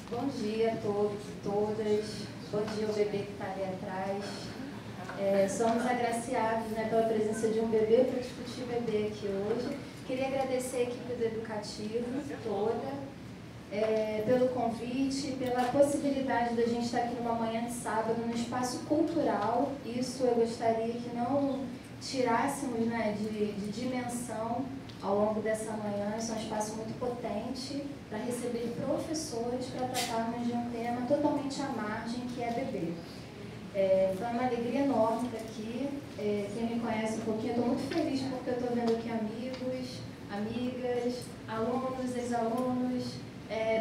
Bom dia a todos e todas. Bom dia ao bebê que está ali atrás. Somos agraciados, né, pela presença de um bebê para discutir bebê aqui hoje. Queria agradecer a equipe do Educativo toda, pelo convite, pela possibilidade da gente estar aqui numa manhã de sábado, no espaço cultural. Isso eu gostaria que não tirássemos, né, de dimensão ao longo dessa manhã. Isso é um espaço muito potente para receber professores para tratarmos de um tema totalmente à margem, que é bebê. Foi uma alegria enorme estar aqui. Quem me conhece um pouquinho, eu estou muito feliz porque eu estou vendo aqui amigos, amigas, alunos, ex-alunos,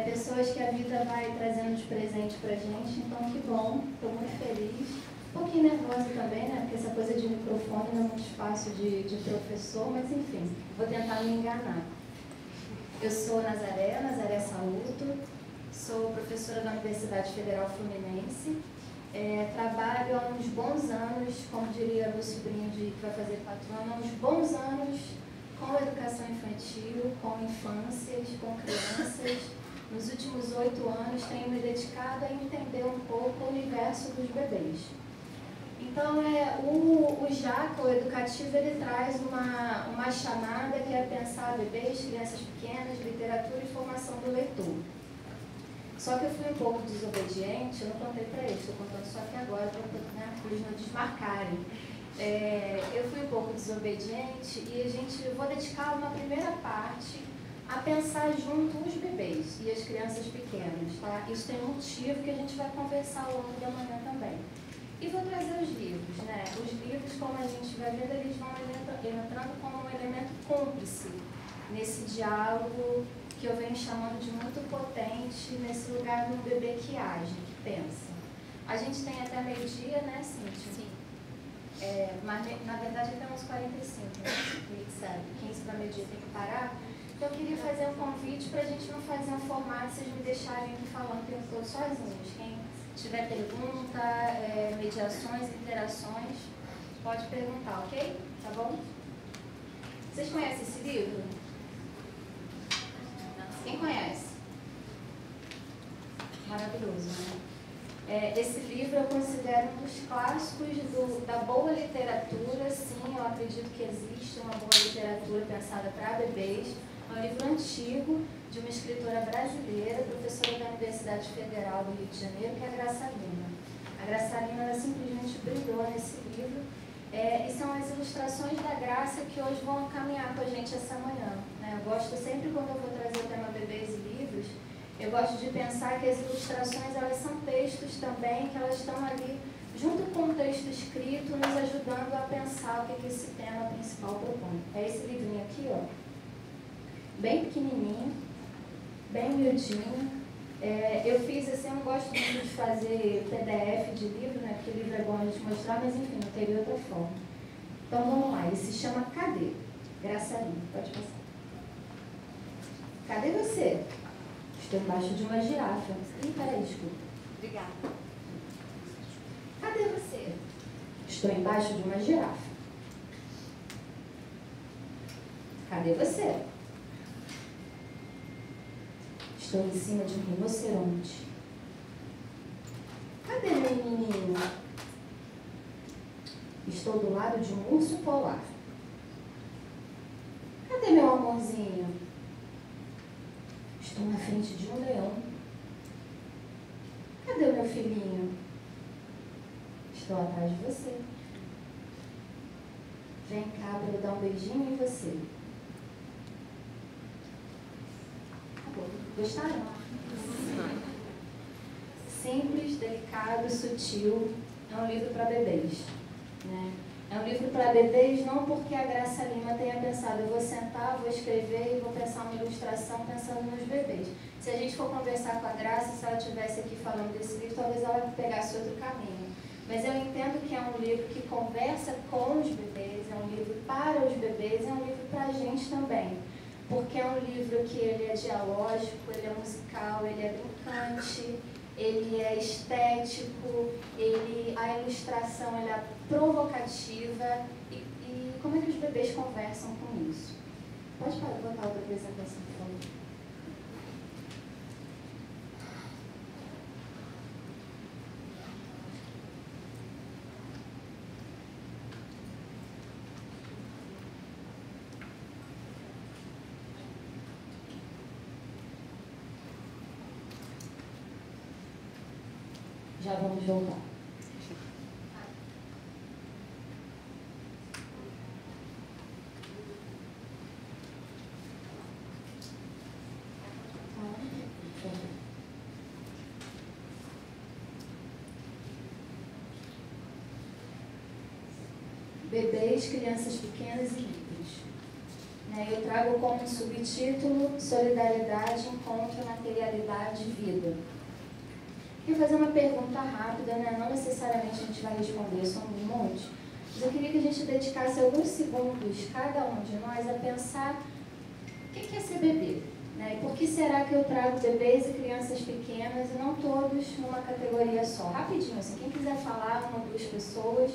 pessoas que a vida vai trazendo de presente para a gente. Então, que bom, estou muito feliz. Um pouquinho nervosa também, né? Porque essa coisa de microfone não é muito fácil de professor, mas enfim, vou tentar me enganar. Eu sou Nazaré Saluto, sou professora da Universidade Federal Fluminense. Trabalho há uns bons anos, como diria meu sobrinho que vai fazer 4 anos, há uns bons anos com educação infantil, com infâncias, com crianças. Nos últimos 8 anos tenho me dedicado a entender um pouco o universo dos bebês. Então, o JACA, o Educativo, ele traz uma chamada que é pensar bebês, crianças pequenas, literatura e formação do leitor. Só que eu fui um pouco desobediente, eu não contei para eles, estou contando só aqui agora para eles não desmarcarem. Eu fui um pouco desobediente e eu vou dedicar uma primeira parte a pensar junto os bebês e as crianças pequenas, tá? Isso tem um motivo que a gente vai conversar ao longo da manhã também. E vou trazer os livros, né? Os livros, como a gente vai vendo, eles vão entrando como um elemento cúmplice nesse diálogo que eu venho chamando de muito potente, nesse lugar do bebê que age, que pensa. A gente tem até meio-dia, né, Cíntia? Sim. Mas, na verdade, até uns 45, né? 15 para meio-dia tem que parar. Então, eu queria fazer um convite para a gente não fazer um formato, vocês me deixarem aqui falando o tempo todo sozinhos. Quem tiver pergunta, mediações, interações, pode perguntar, ok? Tá bom? Vocês conhecem esse livro? Quem conhece? Maravilhoso, né? Esse livro eu considero um dos clássicos da boa literatura. Sim, eu acredito que existe uma boa literatura pensada para bebês. É um livro antigo, de uma escritora brasileira, professora da Universidade Federal do Rio de Janeiro, que é a Graça Lima. A Graça Lima, ela simplesmente brilhou nesse livro. E são as ilustrações da Graça que hoje vão caminhar com a gente essa manhã, né? Eu gosto sempre, quando eu vou trazer o tema bebês e livros, eu gosto de pensar que as ilustrações, elas são textos também, que elas estão ali, junto com o texto escrito, nos ajudando a pensar o que esse tema principal propõe. É esse livrinho aqui, ó, bem pequenininho, bem miudinho. Eu fiz assim, eu não gosto muito de fazer PDF de livro, né? Porque livro é bom a gente mostrar, mas enfim, não teria outra forma. Então vamos lá, ele se chama Cadê? Graça Lima, pode passar. Cadê você? Estou embaixo de uma girafa. Ih, peraí, desculpa. Obrigada. Cadê você? Estou embaixo de uma girafa. Cadê você? Estou em cima de um rinoceronte. Cadê meu menininho? Estou do lado de um urso polar. Cadê meu amorzinho? Estou na frente de um leão. Cadê o meu filhinho? Estou atrás de você. Vem cá para eu dar um beijinho em você. Gostaram? Simples, delicado, sutil. É um livro para bebês, né? É um livro para bebês não porque a Graça Lima tenha pensado, eu vou sentar, vou escrever e vou pensar uma ilustração pensando nos bebês. Se a gente for conversar com a Graça, se ela estivesse aqui falando desse livro, talvez ela pegasse outro caminho. Mas eu entendo que é um livro que conversa com os bebês, é um livro para os bebês, é um livro para a gente também. Porque é um livro que ele é dialógico, ele é musical, ele é brincante, ele é estético, a ilustração ela é provocativa. E como é que os bebês conversam com isso? Pode botar outra apresentação, por favor. Já vamos voltar. Bebês, crianças pequenas e livres. Eu trago como subtítulo Solidariedade, Encontro, Materialidade e Vida. Queria fazer uma pergunta rápida, não necessariamente a gente vai responder, são um monte, mas eu queria que a gente dedicasse alguns segundos, cada um de nós, a pensar o que é ser bebê. E por que será que eu trago bebês e crianças pequenas e não todos numa categoria só? Rapidinho, assim, quem quiser falar, uma ou duas pessoas,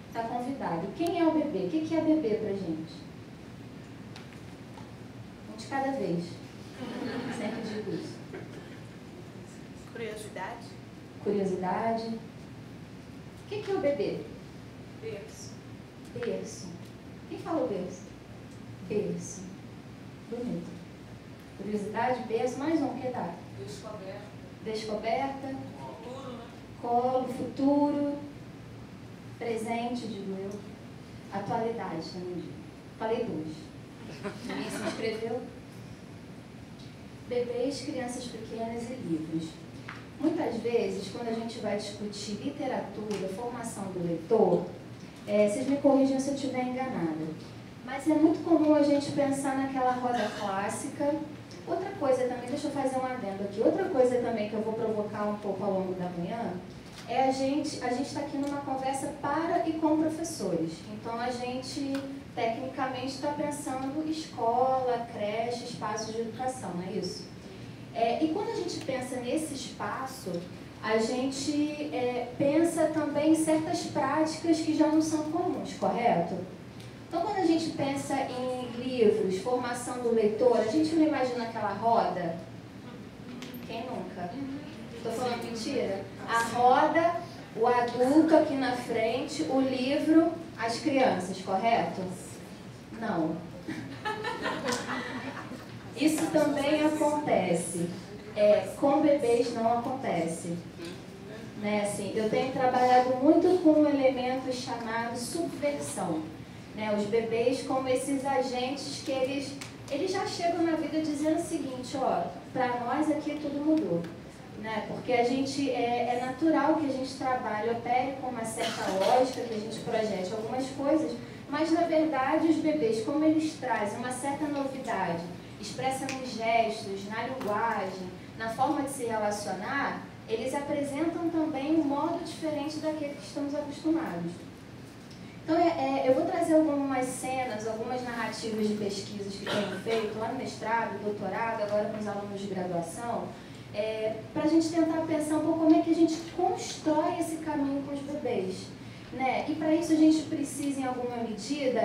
está convidado. Quem é o bebê? O que é bebê pra gente? Um de cada vez. Sempre digo isso. Curiosidade. Curiosidade. O que é o bebê? Berço. Berço. Quem falou berço? Berço. Bonito. Curiosidade, berço, mais um, que dá? Descoberta. Descoberta. Futuro, né? Colo, futuro. Presente, digo eu. Atualidade, também digo. Falei duas. Ninguém se inscreveu? Bebês, crianças pequenas e livros. Muitas vezes, quando a gente vai discutir literatura, formação do leitor, vocês me corrigem se eu estiver enganada, mas é muito comum a gente pensar naquela roda clássica. Outra coisa também, deixa eu fazer um adendo aqui, outra coisa também que eu vou provocar um pouco ao longo da manhã, a gente está aqui numa conversa para e com professores. Então, a gente, tecnicamente, está pensando escola, creche, espaços de educação, não é isso? E quando a gente pensa nesse espaço, a gente pensa também em certas práticas que já não são comuns, correto? Então, quando a gente pensa em livros, formação do leitor, a gente não imagina aquela roda? Quem nunca? Estou falando mentira? A roda, o adulto aqui na frente, o livro, as crianças, correto? Não. Isso também acontece. Com bebês não acontece. Assim, eu tenho trabalhado muito com um elemento chamado subversão. Os bebês como esses agentes que eles já chegam na vida dizendo o seguinte, para nós aqui tudo mudou. Porque a gente, é natural que a gente trabalhe, opere com uma certa lógica, que a gente projete algumas coisas, mas na verdade os bebês, como eles trazem uma certa novidade, expressam nos gestos, na linguagem, na forma de se relacionar, eles apresentam também um modo diferente daquele que estamos acostumados. Então, eu vou trazer algumas cenas, algumas narrativas de pesquisas que tenho feito lá no mestrado, doutorado, agora com os alunos de graduação, para a gente tentar pensar um pouco como é que a gente constrói esse caminho com os bebês. E para isso a gente precisa, em alguma medida,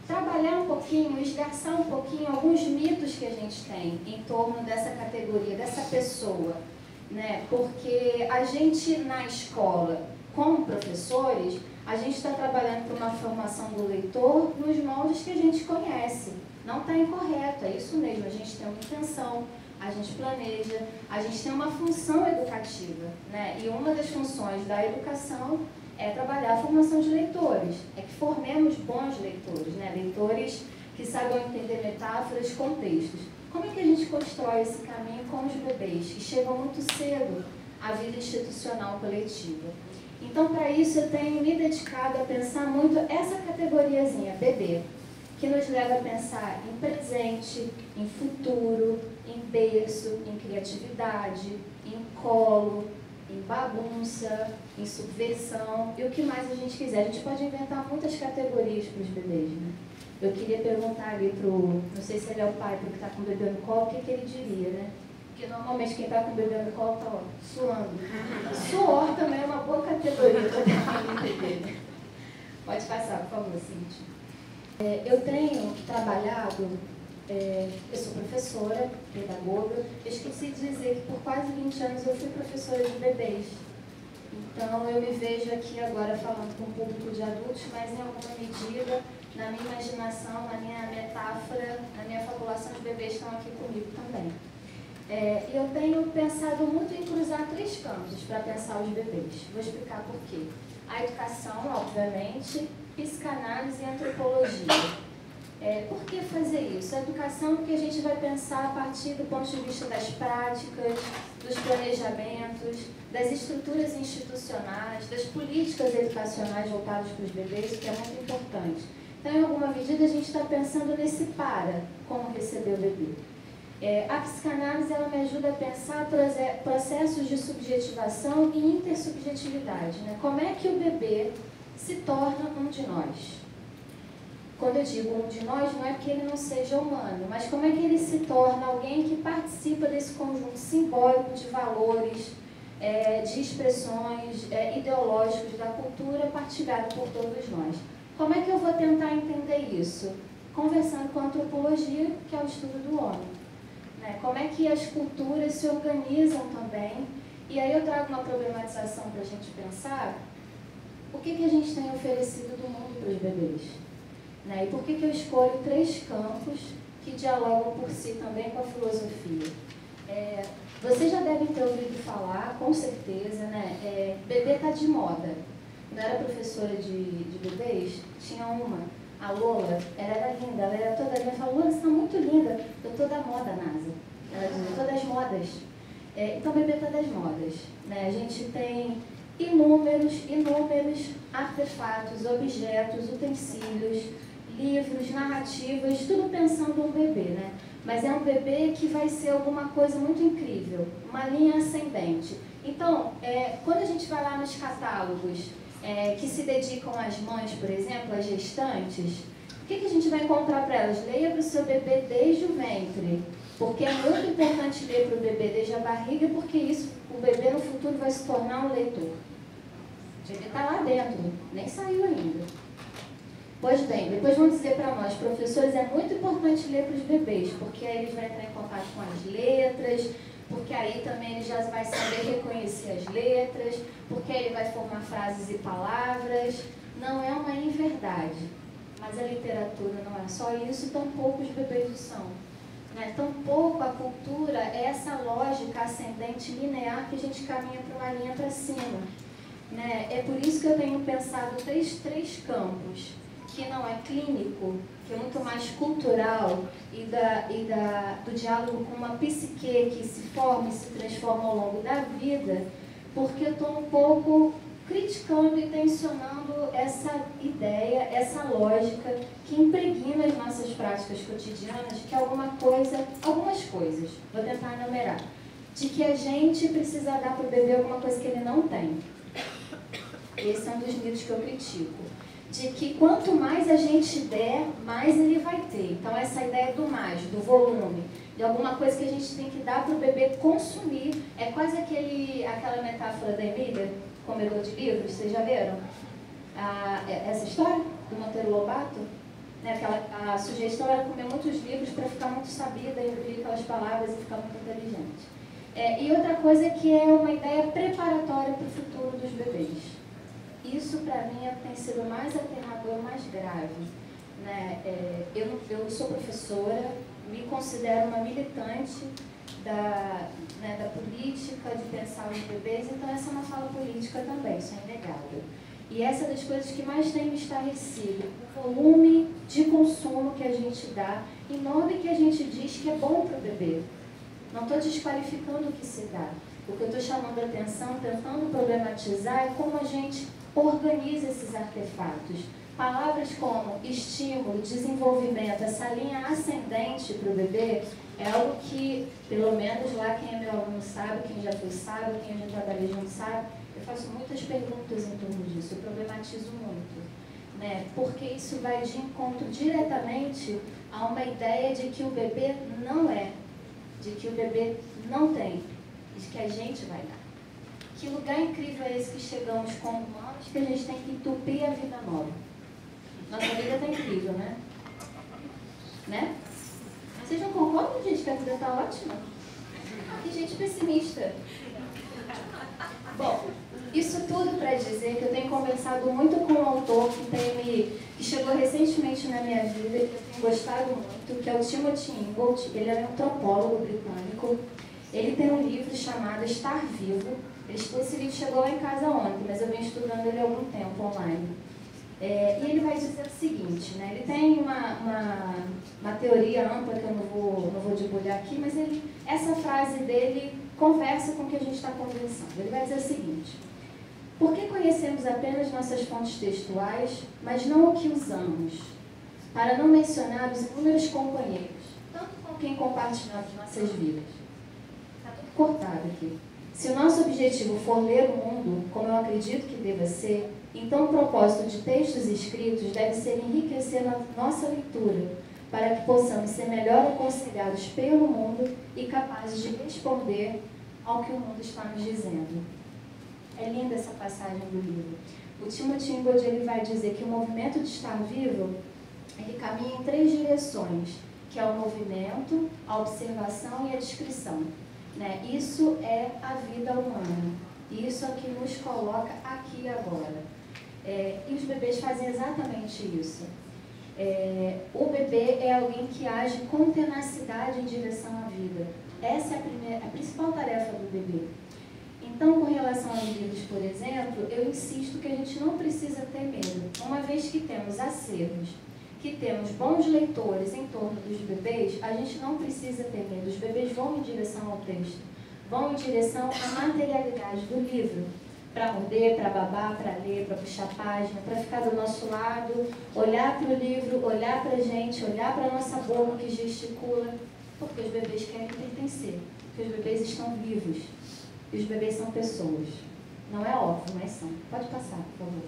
trabalhar um pouquinho, esgarçar um pouquinho alguns mitos que a gente tem em torno dessa categoria, dessa pessoa. Porque a gente, na escola, como professores, a gente está trabalhando para uma formação do leitor nos moldes que a gente conhece. Não está incorreto, é isso mesmo, a gente tem uma intenção, a gente planeja, a gente tem uma função educativa. E uma das funções da educação é trabalhar a formação de leitores, é que formemos bons leitores, leitores que saibam entender metáforas, contextos. Como é que a gente constrói esse caminho com os bebês, que chegam muito cedo à vida institucional coletiva? Então, para isso, eu tenho me dedicado a pensar muito essa categoriazinha, bebê, que nos leva a pensar em presente, em futuro, em berço, em criatividade, em colo, em bagunça, em subversão e o que mais a gente quiser. A gente pode inventar muitas categorias para os bebês, Eu queria perguntar ali não sei se ele é o pai, porque está com o bebê no colo, o que ele diria, Porque normalmente quem está com o bebê no colo está suando. Suor também é uma boa categoria para a família dele. Pode passar, por favor, Cíntia. Eu tenho trabalhado, eu sou professora, pedagoga, eu esqueci de dizer que por quase 20 anos eu fui professora de bebês. Então eu me vejo aqui agora falando com um público de adultos, mas em alguma medida, na minha imaginação, na minha metáfora, na minha fabulação, os bebês estão aqui comigo também. Eu tenho pensado muito em cruzar 3 campos para pensar os bebês. Vou explicar por quê. A educação, obviamente, psicanálise e antropologia. Por que fazer isso? A educação, porque a gente vai pensar a partir do ponto de vista das práticas, dos planejamentos, das estruturas institucionais, das políticas educacionais voltadas para os bebês, o que é muito importante. Então, em alguma medida, a gente está pensando nesse como receber o bebê. A psicanálise ela me ajuda a pensar processos de subjetivação e intersubjetividade. Né? Como é que o bebê se torna um de nós? Quando eu digo um de nós, não é porque ele não seja humano, mas como é que ele se torna alguém que participa desse conjunto simbólico de valores, de expressões ideológicas da cultura partilhada por todos nós. Como é que eu vou tentar entender isso? Conversando com a antropologia, que é o estudo do homem. Né? Como é que as culturas se organizam também? E aí eu trago uma problematização para a gente pensar o que a gente tem oferecido do mundo para os bebês. Né? E por que eu escolho 3 campos que dialogam por si também com a filosofia? Vocês já devem ter ouvido falar, com certeza, né? Bebê está de moda. Quando eu era professora de bebês, tinha a Lola, ela era linda, ela era toda linda. Eu falava, Lola, você está muito linda. Eu estou da moda, NASA. Ela dizia, eu estou das modas. Então, bebê está das modas. Né? A gente tem inúmeros artefatos, objetos, utensílios, livros, narrativas, tudo pensando um bebê, né? Mas é um bebê que vai ser alguma coisa muito incrível, uma linha ascendente. Então, quando a gente vai lá nos catálogos que se dedicam às mães, por exemplo, às gestantes, o que a gente vai encontrar para elas? Leia para o seu bebê desde o ventre, porque é muito importante ler para o bebê desde a barriga, porque o bebê no futuro vai se tornar um leitor. O bebê está lá dentro, nem saiu ainda. Pois bem, depois vão dizer para nós, professores, é muito importante ler para os bebês, porque aí eles vão entrar em contato com as letras, porque aí também ele já vai saber reconhecer as letras, porque aí ele vai formar frases e palavras. Não é uma inverdade, mas a literatura não é só isso, tampouco os bebês o são. Né? Tampouco a cultura é essa lógica ascendente linear que a gente caminha para uma linha para cima. Né? É por isso que eu tenho pensado três campos, que não é clínico, que é muito mais cultural e do diálogo com uma psique que se forma e se transforma ao longo da vida, porque eu estou um pouco criticando e tensionando essa ideia, essa lógica que impregna as nossas práticas cotidianas, que é algumas coisas, vou tentar enumerar, de que a gente precisa dar para o bebê alguma coisa que ele não tem. Esse é um dos mitos que eu critico. De que quanto mais a gente der, mais ele vai ter. Então, essa ideia do mais, do volume, de alguma coisa que a gente tem que dar para o bebê consumir, é quase aquela metáfora da Emília, comedor de livros, vocês já leram? Essa história do Monteiro Lobato? Né? A sugestão era comer muitos livros para ficar muito sabida, engolir aquelas palavras e ficar muito inteligente. E outra coisa que é uma ideia preparatória para o futuro dos bebês. Isso, para mim, tem sido mais aterrador, mais grave. Né? Eu sou professora, me considero uma militante da política, de pensar os bebês, então essa é uma fala política também, isso é inegável. E essa é das coisas que mais tem me estarrecido, o volume de consumo que a gente dá, em nome que a gente diz que é bom para o bebê. Não estou desqualificando o que se dá. O que eu estou chamando a atenção, tentando problematizar, é como a gente organiza esses artefatos. Palavras como estímulo, desenvolvimento, essa linha ascendente para o bebê, é algo que, pelo menos lá quem é meu aluno sabe, quem já fez sabe, quem eu já trabalhei junto sabe, eu faço muitas perguntas em torno disso, eu problematizo muito. Né? Porque isso vai de encontro diretamente a uma ideia de que o bebê não é, de que o bebê não tem, de que a gente vai dar. Que lugar incrível é esse que chegamos como humanos, que a gente tem que entupir a vida nova. Nossa vida está incrível, né? Vocês não concordam, gente, que a vida está ótima? Que gente pessimista. Bom, isso tudo para dizer que eu tenho conversado muito com um autor que chegou recentemente na minha vida, que eu tenho gostado muito, que é o Timothy Ingold. Ele é um antropólogo britânico. Ele tem um livro chamado Estar Vivo. Esse livro chegou lá em casa ontem, mas eu venho estudando ele há algum tempo online. E ele vai dizer o seguinte, né? Ele tem uma teoria ampla que eu não vou debulhar aqui, mas essa frase dele conversa com o que a gente está conversando. Ele vai dizer o seguinte: por que conhecemos apenas nossas fontes textuais, mas não o que usamos? Para não mencionar os inúmeros companheiros, tanto com quem compartilhamos nossas vidas. Está tudo cortado aqui. Se o nosso objetivo for ler o mundo, como eu acredito que deva ser, então o propósito de textos escritos deve ser enriquecer a nossa leitura, para que possamos ser melhor aconselhados pelo mundo e capazes de responder ao que o mundo está nos dizendo. É linda essa passagem do livro. O Timothy Ingold, ele vai dizer que o movimento de estar vivo, ele caminha em 3 direções, que é o movimento, a observação e a descrição. Né? Isso é a vida humana. Isso é o que nos coloca aqui e agora. E os bebês fazem exatamente isso. O bebê é alguém que age com tenacidade em direção à vida. Essa é a principal tarefa do bebê. Então, com relação aos livros, por exemplo, eu insisto que a gente não precisa ter medo. Uma vez que temos acervos, que temos bons leitores em torno dos bebês, a gente não precisa ter medo. Os bebês vão em direção ao texto, vão em direção à materialidade do livro, para morder, para babar, para ler, para puxar página, para ficar do nosso lado, olhar para o livro, olhar para a gente, olhar para a nossa boca que gesticula, porque os bebês querem pertencer, porque os bebês estão vivos, e os bebês são pessoas. Não é óbvio, mas são. Pode passar, por favor.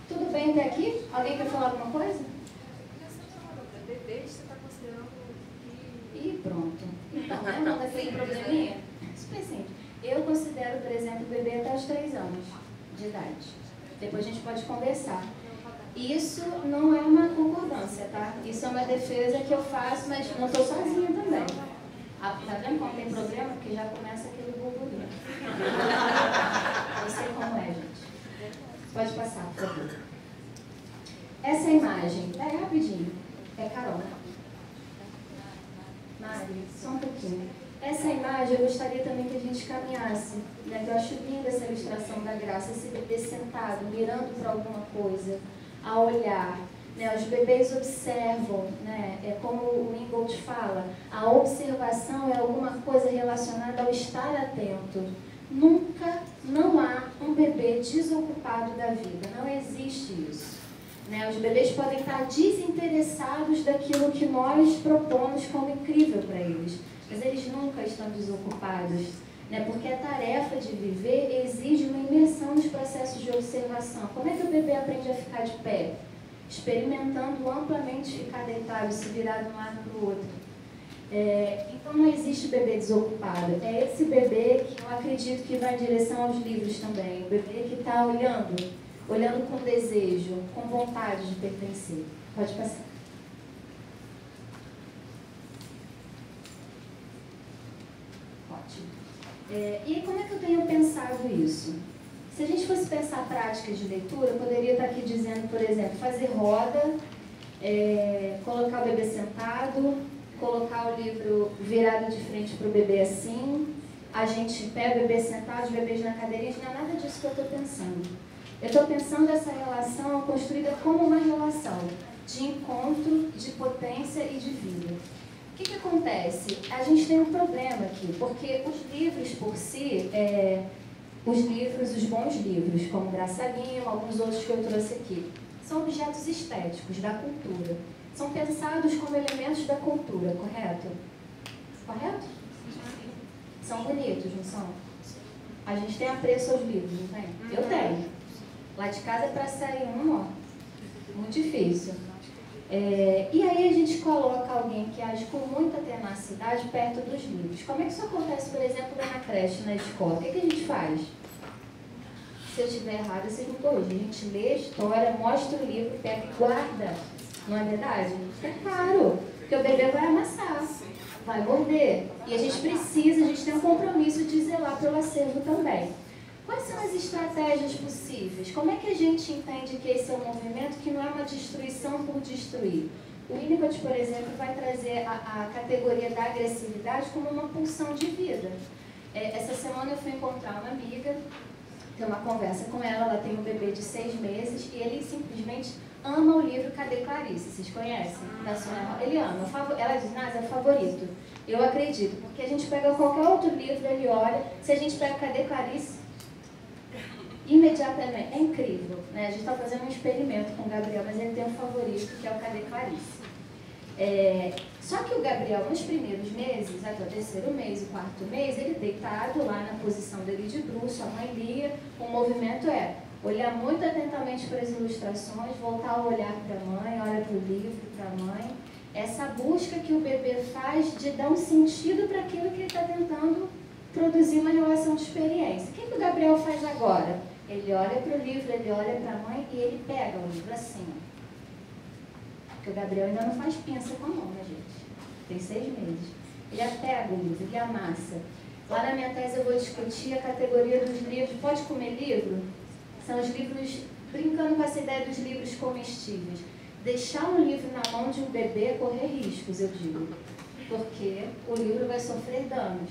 Tudo bem até aqui? Alguém quer falar alguma coisa? Bebês, você está considerando que... E pronto. Então, né? Não daquele probleminha? Super simples. Eu considero, por exemplo, o bebê até os 3 anos de idade. Depois a gente pode conversar. Isso não é uma concordância, tá? Isso é uma defesa que eu faço, mas não estou sozinha também. Tá vendo como tem problema? Porque já começa aquele burburinho. Eu sei como é, gente. Pode passar, por favor. Essa imagem, pega rapidinho. É Carol. Mari, só um pouquinho. Essa imagem eu gostaria também que a gente caminhasse, né? Eu acho linda essa ilustração da Graça, esse bebê sentado, mirando para alguma coisa, a olhar. Né? Os bebês observam, né? É como o Ingold fala, a observação é alguma coisa relacionada ao estar atento. Nunca, não há um bebê desocupado da vida, não existe isso. Né? Os bebês podem estar desinteressados daquilo que nós propomos como incrível para eles, mas eles nunca estão desocupados, né? Porque a tarefa de viver exige uma imersão nos processos de observação. Como é que o bebê aprende a ficar de pé? Experimentando amplamente ficar deitado, se virar de um lado para o outro. Então não existe bebê desocupado. É esse bebê que eu acredito que vai em direção aos livros também. O bebê que está olhando com desejo, com vontade de pertencer. Pode passar. Ótimo. E como é que eu tenho pensado isso? Se a gente fosse pensar práticas de leitura, eu poderia estar aqui dizendo, por exemplo, fazer roda, colocar o bebê sentado, colocar o livro virado de frente para o bebê assim, a gente pega o bebê sentado, os bebês na cadeirinha, não é nada disso que eu estou pensando. Eu estou pensando essa relação construída como uma relação de encontro, de potência e de vida. O que acontece? A gente tem um problema aqui, porque os livros por si, os bons livros, como Graça Lima, alguns outros que eu trouxe aqui, são objetos estéticos da cultura. São pensados como elementos da cultura, correto? Correto? São bonitos, não são? A gente tem apreço aos livros, não tem? Eu tenho. Lá de casa é para sair um, ó. Muito difícil. E aí a gente coloca alguém que age com muita tenacidade perto dos livros. Como é que isso acontece, por exemplo, na creche, na escola? O que a gente faz? Se eu estiver errado, vocês me corrigem. A gente lê a história, mostra o livro, pega e guarda. Não é verdade? É claro, porque o bebê vai amassar, vai morder. E a gente tem um compromisso de zelar pelo acervo também. Quais são as estratégias possíveis? Como é que a gente entende que esse é um movimento que não é uma destruição por destruir? O Winnicott, por exemplo, vai trazer a categoria da agressividade como uma pulsão de vida. Essa semana eu fui encontrar uma amiga, ter uma conversa com ela, ela tem um bebê de 6 meses e ele simplesmente ama o livro Cadê Clarice? Vocês conhecem? Da Sônia? Ele ama. Ela diz, Nasa, é o favorito. Eu acredito, porque a gente pega qualquer outro livro, ele olha, se a gente pega Cadê Clarice? Imediatamente, é incrível, né? A gente está fazendo um experimento com o Gabriel, mas ele tem um favorito, que é o Cadê Clarice? Só que o Gabriel, nos primeiros meses, até o 3º mês, o 4º mês, ele deitado lá na posição dele de bruxo, a mãe lia, o movimento olhar muito atentamente para as ilustrações, voltar o olhar para a mãe, olha para o livro, para a mãe. Essa busca que o bebê faz de dar um sentido para aquilo que ele está tentando produzir uma relação de experiência. O que o Gabriel faz agora? Ele olha para o livro, ele olha para a mãe e ele pega o livro assim. Porque o Gabriel ainda não faz pinça com a mão, né, gente? Tem 6 meses. Ele pega o livro, ele amassa. Lá na minha tese eu vou discutir a categoria dos livros. Pode comer livro? São os livros, brincando com essa ideia dos livros comestíveis. Deixar um livro na mão de um bebê é correr riscos, eu digo. Porque o livro vai sofrer danos.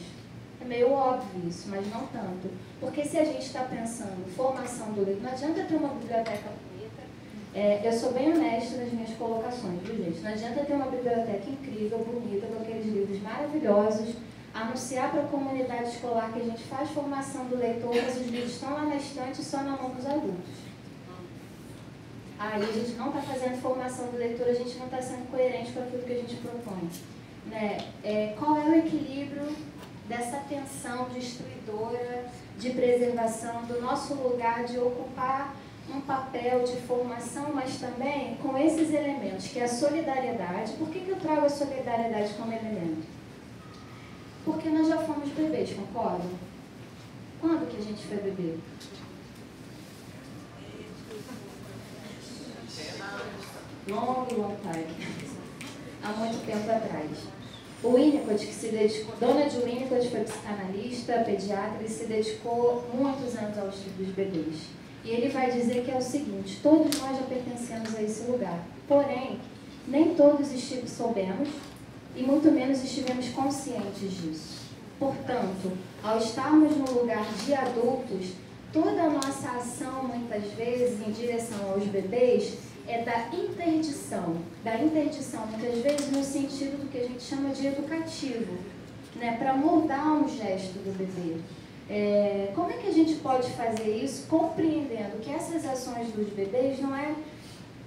É meio óbvio isso, mas não tanto. Porque se a gente está pensando formação do livro, não adianta ter uma biblioteca bonita. Eu sou bem honesta nas minhas colocações, viu, gente? Não adianta ter uma biblioteca incrível, bonita, com aqueles livros maravilhosos, anunciar para a comunidade escolar que a gente faz formação do leitor, mas os livros estão lá na estante só na mão dos adultos. Aí a gente não está fazendo formação do leitor, a gente não está sendo coerente com aquilo que a gente propõe. Né? Qual é o equilíbrio dessa tensão destruidora, de preservação, do nosso lugar de ocupar um papel de formação, mas também com esses elementos, que é a solidariedade. Por que eu trago a solidariedade como elemento? Porque nós já fomos bebês, concordam? Quando que a gente foi bebê? Long time. Há muito tempo atrás. O Winnicott, que se dedicou, Dona de Winnicott foi psicanalista, pediatra e se dedicou muitos anos ao estudo dos bebês. E ele vai dizer que é o seguinte, todos nós já pertencemos a esse lugar. Porém, nem todos soubemos e muito menos estivemos conscientes disso. Portanto, ao estarmos no lugar de adultos, toda a nossa ação, muitas vezes, em direção aos bebês, é da interdição, muitas vezes no sentido do que a gente chama de educativo, né, para moldar um gesto do bebê. Como é que a gente pode fazer isso compreendendo que essas ações dos bebês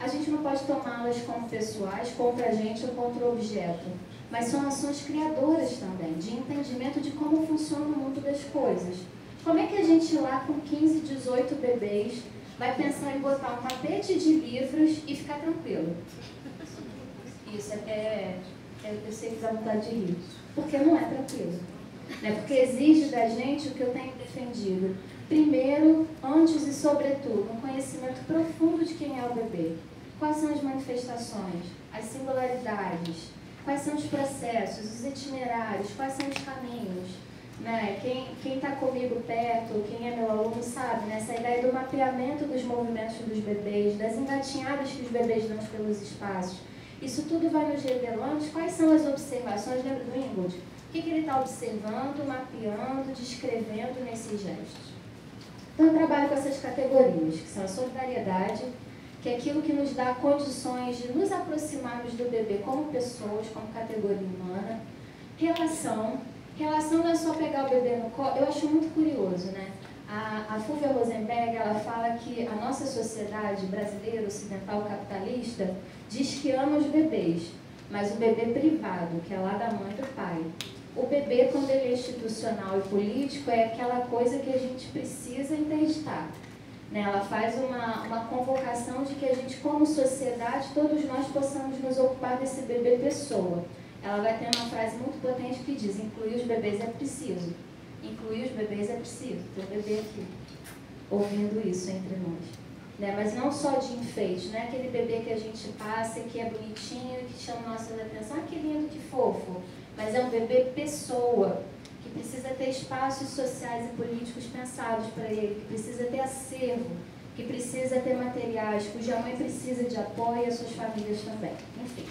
a gente não pode tomá-las como pessoais, contra a gente ou contra o objeto, mas são ações criadoras também, de entendimento de como funciona o mundo das coisas. Como é que a gente lá com 15, 18 bebês vai pensar em botar um tapete de livros e ficar tranquilo? Isso eu sei que dá vontade de rir, porque não é tranquilo. Né? Porque exige da gente o que eu tenho defendido. Primeiro, antes e sobretudo, um conhecimento profundo de quem é o bebê. Quais são as manifestações, as singularidades, quais são os processos, os itinerários, quais são os caminhos. Né? Quem está comigo perto, quem é meu aluno, sabe, né? Essa ideia do mapeamento dos movimentos dos bebês, das engatinhadas que os bebês dão pelos espaços. Isso tudo vai nos revelando quais são as observações. Lembra do Ingold? O que ele está observando, mapeando, descrevendo nesses gestos. Então eu trabalho com essas categorias, que são a solidariedade, que é aquilo que nos dá condições de nos aproximarmos do bebê como pessoas, como categoria humana. Relação não é só pegar o bebê no colo. Eu acho muito curioso, né? A Fulvia Rosenberg, ela fala que a nossa sociedade brasileira, ocidental, capitalista, diz que ama os bebês, mas o bebê privado, que é lá da mãe e do pai. O bebê, quando ele é institucional e político, é aquela coisa que a gente precisa interditar. Né? Ela faz uma convocação de que a gente, como sociedade, todos nós possamos nos ocupar desse bebê pessoa. Ela vai ter uma frase muito potente que diz, incluir os bebês é preciso. Incluir os bebês é preciso. Tem um bebê aqui, ouvindo isso entre nós. Né? Mas não só de enfeite, não é aquele bebê que a gente passa, que é bonitinho, que chama nossa atenção, que lindo, que fofo. Mas é um bebê pessoa, que precisa ter espaços sociais e políticos pensados para ele, que precisa ter acervo, que precisa ter materiais, cuja mãe precisa de apoio e as suas famílias também. Enfim.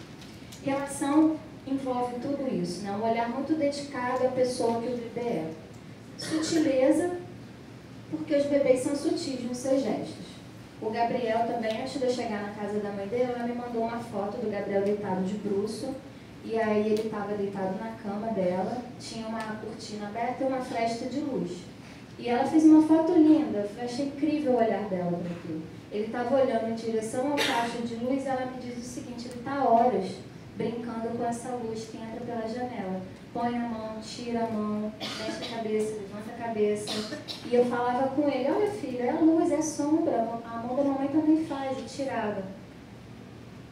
Relação envolve tudo isso, né? Um olhar muito dedicado à pessoa que o bebê é. Sutileza, porque os bebês são sutis nos seus gestos. O Gabriel também, antes de eu chegar na casa da mãe dele, ela me mandou uma foto do Gabriel deitado de bruço. E aí ele estava deitado na cama dela, tinha uma cortina aberta e uma fresta de luz. E ela fez uma foto linda, eu achei incrível o olhar dela para aquilo. Ele estava olhando em direção ao facho de luz e ela me diz o seguinte: ele está horas brincando com essa luz que entra pela janela. Põe a mão, tira a mão, mexe a cabeça, levanta a cabeça. E eu falava com ele: olha filho, é a luz, é a sombra, a mão da mamãe também faz, e tirava.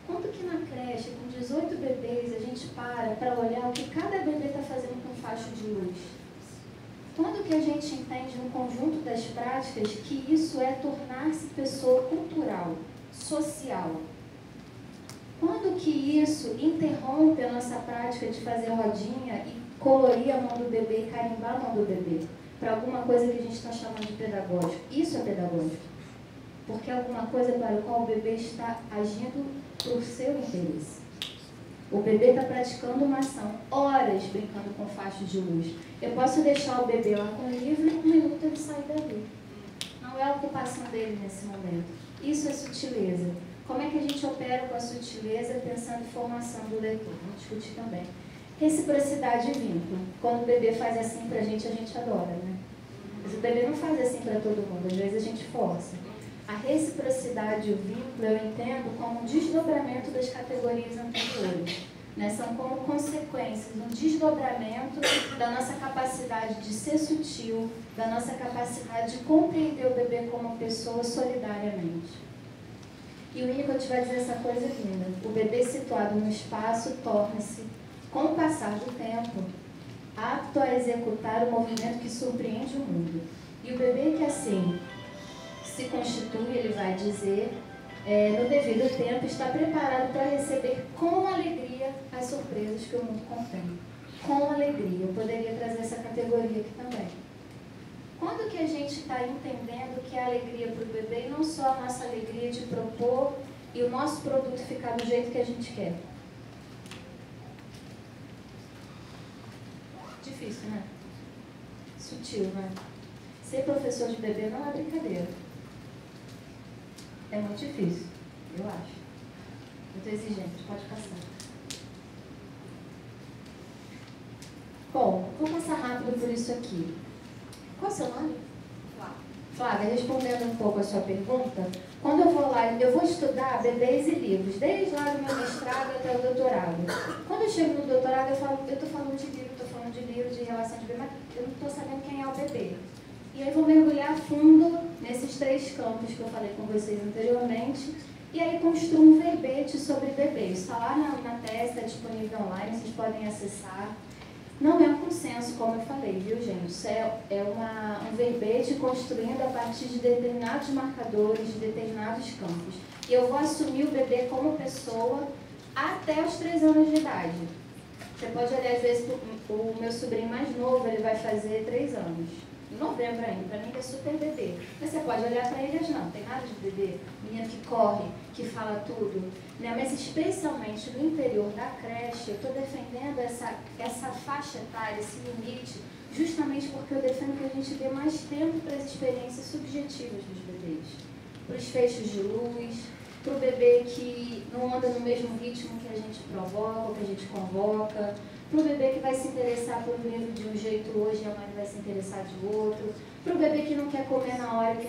Quando que na creche, com 18 bebês, a gente para olhar o que cada bebê está fazendo com o facho de luz? Quando que a gente entende no conjunto das práticas que isso é tornar-se pessoa cultural, social? Quando que isso interrompe a nossa prática de fazer rodinha e colorir a mão do bebê e carimbar a mão do bebê para alguma coisa que a gente está chamando de pedagógico? Isso é pedagógico. Porque é alguma coisa para a qual o bebê está agindo por seu interesse. O bebê está praticando uma ação, horas brincando com facho de luz. Eu posso deixar o bebê lá com o livro e 1 minuto ele sai dali. Não é a ocupação dele nesse momento. Isso é sutileza. Como é que a gente opera com a sutileza pensando em formação do leitor? Vamos discutir também. Reciprocidade e vínculo. Quando o bebê faz assim pra gente adora, né? Mas o bebê não faz assim para todo mundo, às vezes a gente força. A reciprocidade e o vínculo eu entendo como um desdobramento das categorias anteriores. Né? São como consequências, um desdobramento da nossa capacidade de ser sutil, da nossa capacidade de compreender o bebê como pessoa solidariamente. E o Winnicott vai dizer essa coisa linda: o bebê situado no espaço torna-se, com o passar do tempo, apto a executar o movimento que surpreende o mundo. E o bebê que assim se constitui, ele vai dizer, no devido tempo, está preparado para receber com alegria as surpresas que o mundo contém. Com alegria. Eu poderia trazer essa categoria aqui também. Quando que a gente está entendendo que é alegria para o bebê e não só a nossa alegria de propor e o nosso produto ficar do jeito que a gente quer? Difícil, né? Sutil, né? Ser professor de bebê não é brincadeira. É muito difícil, eu acho. Muito exigente, pode passar. Bom, vou passar rápido por isso aqui. Qual é o seu nome? Flávia, respondendo um pouco a sua pergunta, quando eu vou lá, eu vou estudar bebês e livros, desde lá do meu mestrado até o doutorado. Quando eu chego no doutorado, eu estou falando de livro, de relação de bebê, mas eu não estou sabendo quem é o bebê. E aí vou mergulhar a fundo nesses 3 campos que eu falei com vocês anteriormente, e aí construo um verbete sobre bebê. Isso está lá na tese, está disponível online, vocês podem acessar. Não é um consenso, como eu falei, viu, gente? Isso é um verbete construindo a partir de determinados marcadores, de determinados campos. E eu vou assumir o bebê como pessoa até os 3 anos de idade. Você pode olhar, às vezes, o meu sobrinho mais novo, ele vai fazer 3 anos. Em novembro ainda, para mim que é super bebê. Mas você pode olhar para ele e não tem nada de bebê. Menino que corre, que fala tudo. Né? Mas especialmente no interior da creche, eu estou defendendo essa faixa etária, esse limite, justamente porque eu defendo que a gente dê mais tempo para as experiências subjetivas dos bebês. Para os feixes de luz, para o bebê que não anda no mesmo ritmo que a gente provoca, que a gente convoca, para o bebê que vai se interessar por um livro de um jeito hoje e amanhã vai se interessar de outro, para o bebê que não quer comer na hora que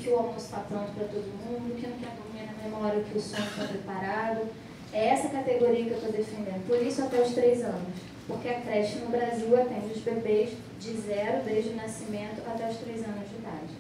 o almoço está pronto para todo mundo, que não quer comer na mesma hora que o sono está preparado. É essa categoria que eu estou defendendo, por isso até os 3 anos, porque a creche no Brasil atende os bebês de 0, desde o nascimento, até os 3 anos de idade,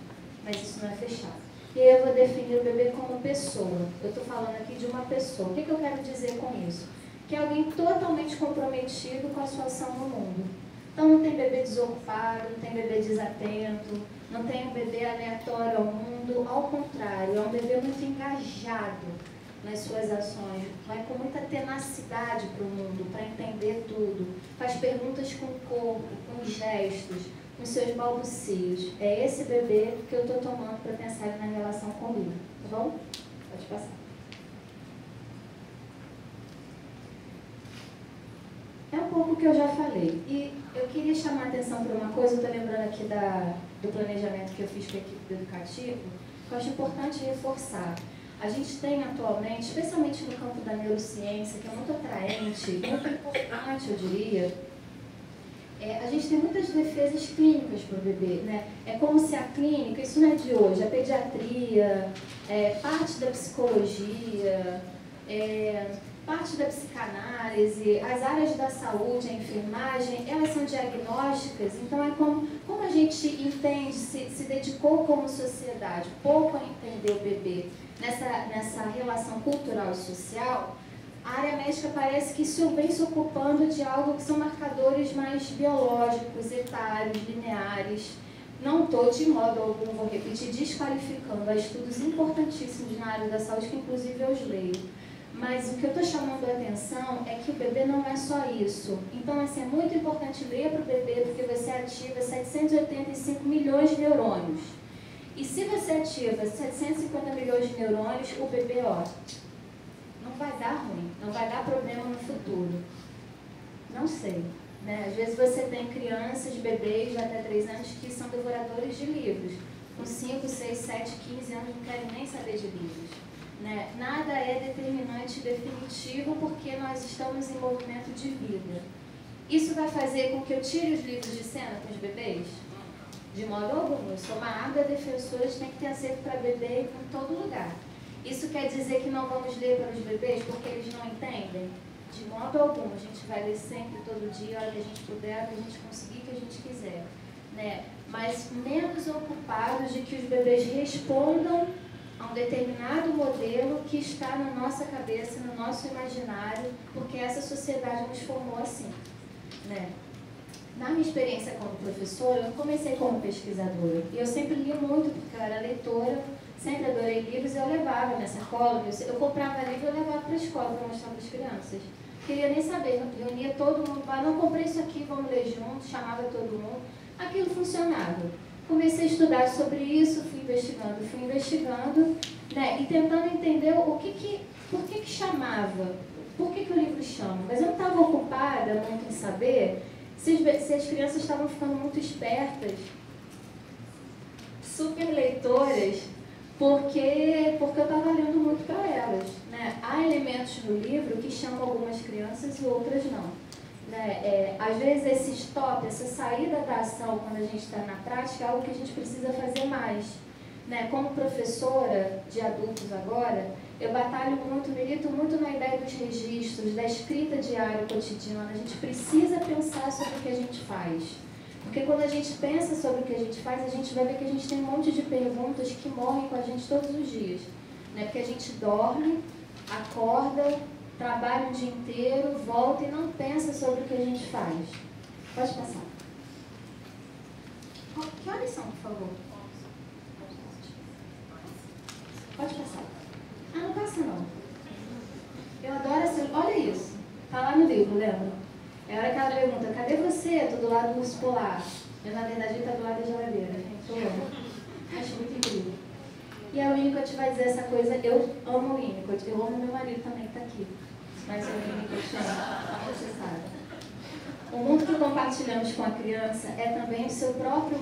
mas isso não é fechado. E aí eu vou definir o bebê como pessoa. Eu estou falando aqui de uma pessoa. O que eu quero dizer com isso? Que é alguém totalmente comprometido com a sua ação no mundo. Então não tem bebê desocupado, não tem bebê desatento, não tem um bebê aleatório ao mundo, ao contrário, é um bebê muito engajado nas suas ações, vai com muita tenacidade para o mundo, para entender tudo, faz perguntas com o corpo, com os gestos, com os seus balbucios. É esse bebê que eu estou tomando para pensar na relação comigo, tá bom? Pode passar. pouco o que eu já falei. E eu queria chamar a atenção para uma coisa, eu estou lembrando aqui do planejamento que eu fiz com a equipe do Educativo, que eu acho importante reforçar. A gente tem atualmente, especialmente no campo da neurociência, que é muito atraente, muito importante, eu diria, a gente tem muitas defesas clínicas para o bebê, né? É como se a clínica, isso não é de hoje, a pediatria, parte da psicologia, parte da psicanálise, as áreas da saúde, a enfermagem, elas são diagnósticas, então é como a gente entende, se dedicou como sociedade, pouco a entender o bebê nessa relação cultural e social. A área médica parece que vem se ocupando de algo que são marcadores mais biológicos, etários, lineares. Não estou, de modo algum, vou repetir, desqualificando. Há estudos importantíssimos na área da saúde, que inclusive eu os leio. Mas o que eu estou chamando a atenção é que o bebê não é só isso. Então, assim, é muito importante ler para o bebê, porque você ativa 785 milhões de neurônios. E se você ativa 750 milhões de neurônios, o bebê, não vai dar ruim, não vai dar problema no futuro. Não sei, né? Às vezes você tem crianças, bebês de até 3 anos que são devoradores de livros. Com 5, 6, 7, 15 anos não querem nem saber de livros, né? Nada é determinante definitivo porque nós estamos em movimento de vida. Isso vai fazer com que eu tire os livros de cena com os bebês? De modo algum. Eu sou uma árdua defensora de tem que ter acervo para bebê em todo lugar. Isso quer dizer que não vamos ler para os bebês porque eles não entendem? De modo algum. A gente vai ler sempre, todo dia, a hora que a gente puder, a que a gente conseguir, que a gente quiser, né? Mas menos ocupados de que os bebês respondam a um determinado modelo que está na nossa cabeça, no nosso imaginário, porque essa sociedade nos formou assim, né? Na minha experiência como professora, eu comecei como pesquisadora. E eu sempre li muito, porque eu era leitora, sempre adorei livros e eu levava na sacola. Eu comprava livro e eu levava para a escola para mostrar para as crianças. Queria nem saber, reunia todo mundo lá, não comprei isso aqui, vamos ler juntos, chamava todo mundo. Aquilo funcionava. Comecei a estudar sobre isso, fui investigando, né, e tentando entender por que chamava, por que o livro chama. Mas eu não estava ocupada muito em saber se as crianças estavam ficando muito espertas, super leitoras, porque eu estava lendo muito para elas, né? Há elementos no livro que chamam algumas crianças e outras não, né? Às vezes esse stop, essa saída da ação quando a gente está na prática é algo que a gente precisa fazer mais, né? Como professora de adultos agora, eu batalho muito, milito muito na ideia dos registros, da escrita diária cotidiana. A gente precisa pensar sobre o que a gente faz. Porque quando a gente pensa sobre o que a gente faz, a gente vai ver que a gente tem um monte de perguntas que morrem com a gente todos os dias, né? Porque a gente dorme, acorda, trabalha o dia inteiro, volta e não pensa sobre o que a gente faz. Pode passar. Que horas são, por favor? Pode passar. Ah, não passa não. Eu adoro essa... Olha isso. Tá lá no livro, lembra? É a hora que ela pergunta, cadê você? Tô do lado do urso polar. Eu, na verdade, ele tá do lado da geladeira. Gente, eu amo. Acho muito incrível. E a Winnicott vai dizer essa coisa, eu amo o Winnicott. Eu amo meu marido também, que tá aqui. Mas o Winnicott você sabe. O mundo que compartilhamos com a criança é também o seu próprio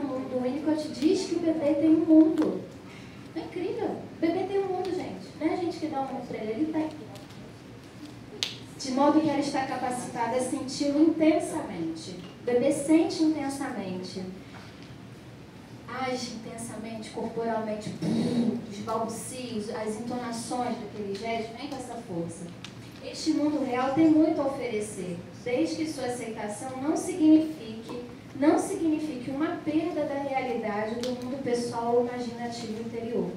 mundo. O Winnicott diz que o bebê tem um mundo. É incrível. O bebê tem um mundo, gente. Não é a gente que dá um mundo para ele tem. De modo que ela está capacitada a senti-lo intensamente. O bebê sente intensamente. Age intensamente, corporalmente. Os balbucios, as entonações daquele gesto, vem com essa força. Este mundo real tem muito a oferecer, desde que sua aceitação não signifique uma perda da realidade do mundo pessoal ou imaginativo interior.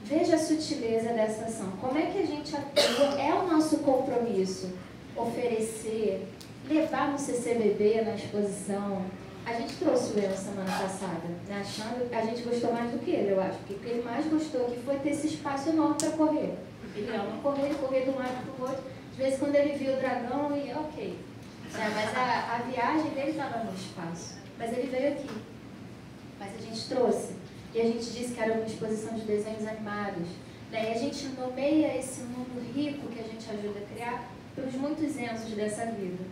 Veja a sutileza dessa ação. Como é que a gente atua? É o nosso compromisso oferecer, levar no CCBB, na exposição. A gente trouxe o Leo semana passada, né? Achando, a gente gostou mais do que ele, eu acho. Porque o que ele mais gostou aqui foi ter esse espaço enorme para correr. Ele ama correr de um lado para o outro. Às vezes, quando ele viu o dragão, ele ok. Mas a viagem dele estava no espaço. Mas ele veio aqui. Mas a gente trouxe. E a gente disse que era uma exposição de desenhos animados. E a gente nomeia esse mundo rico que a gente ajuda a criar para os muitos Enzos dessa vida.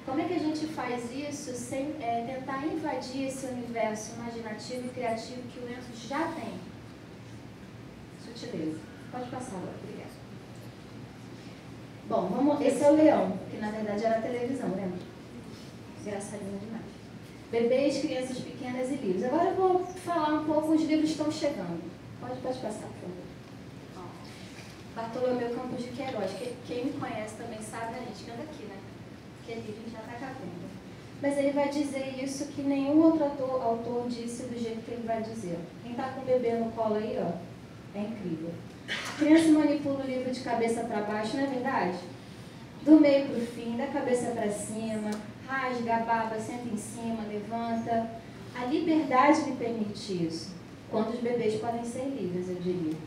Como é que a gente faz isso sem tentar invadir esse universo imaginativo e criativo que o Enzo já tem? Sutileza. Pode passar agora, obrigada. Bom, esse é o leão, que na verdade era a televisão, lembra? Engraçadinho demais. Bebês, crianças pequenas e livros. Agora eu vou falar um pouco, os livros estão chegando. Pode passar, por favor. Bartolomeu Campos de Queiroz, quem me conhece também sabe, a gente que anda aqui, né? Porque livro já está cabendo. Mas ele vai dizer isso que nenhum outro autor disse do jeito que ele vai dizer. Quem está com o bebê no colo aí, ó, é incrível. A criança manipula o livro de cabeça para baixo, não é verdade? Do meio para o fim, da cabeça para cima, rasga a barba, senta em cima, levanta. A liberdade lhe permite isso. Quantos bebês podem ser livres, eu diria.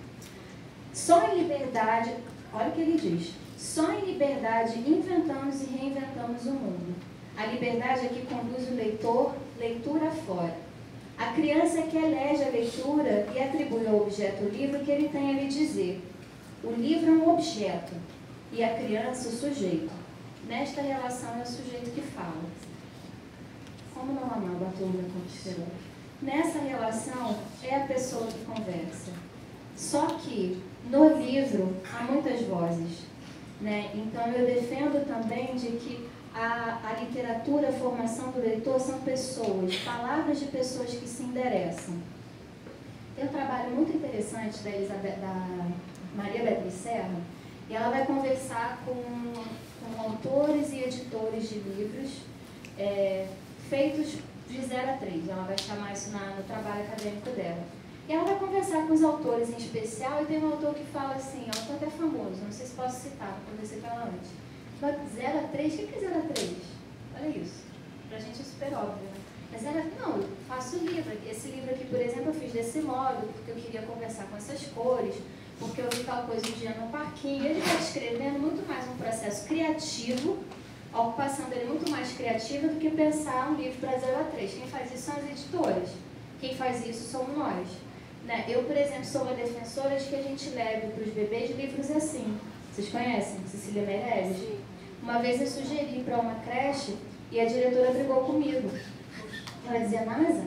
Só em liberdade, olha o que ele diz, só em liberdade inventamos e reinventamos o mundo. A liberdade é que conduz o leitor, leitura fora. A criança é que elege a leitura e atribui ao objeto o livro que ele tem a lhe dizer. O livro é um objeto e a criança o sujeito. Nesta relação é o sujeito que fala. Como não amar Bartolomeu Campos de Queiroz? Nessa relação é a pessoa que conversa. Só que no livro há muitas vozes, né? Então eu defendo também de que a literatura, a formação do leitor são pessoas, palavras de pessoas que se endereçam. Tem um trabalho muito interessante da Maria Beatriz Serra, e ela vai conversar com autores e editores de livros feitos de 0 a 3. Ela vai chamar isso no trabalho acadêmico dela. E ela vai conversar com os autores em especial, e tem um autor que fala assim, ó, estou até famoso, não sei se posso citar, vou ver se fala antes. 0 a 3, o que é 0 a 3? Olha isso. Pra gente é super óbvio, né? Mas não, eu faço livro. Esse livro aqui, por exemplo, eu fiz desse modo, porque eu queria conversar com essas cores, porque eu vi tal coisa um dia no parquinho. Ele está descrevendo muito mais um processo criativo, a ocupação dele é muito mais criativa do que pensar um livro para 0 a 3. Quem faz isso são as editoras. Quem faz isso somos nós. Né? Eu, por exemplo, sou uma defensora de que a gente leve para os bebês livros assim. Vocês conhecem? Cecília Meirelles? Sim. Uma vez eu sugeri para uma creche e a diretora brigou comigo. Ela dizia, Nasa,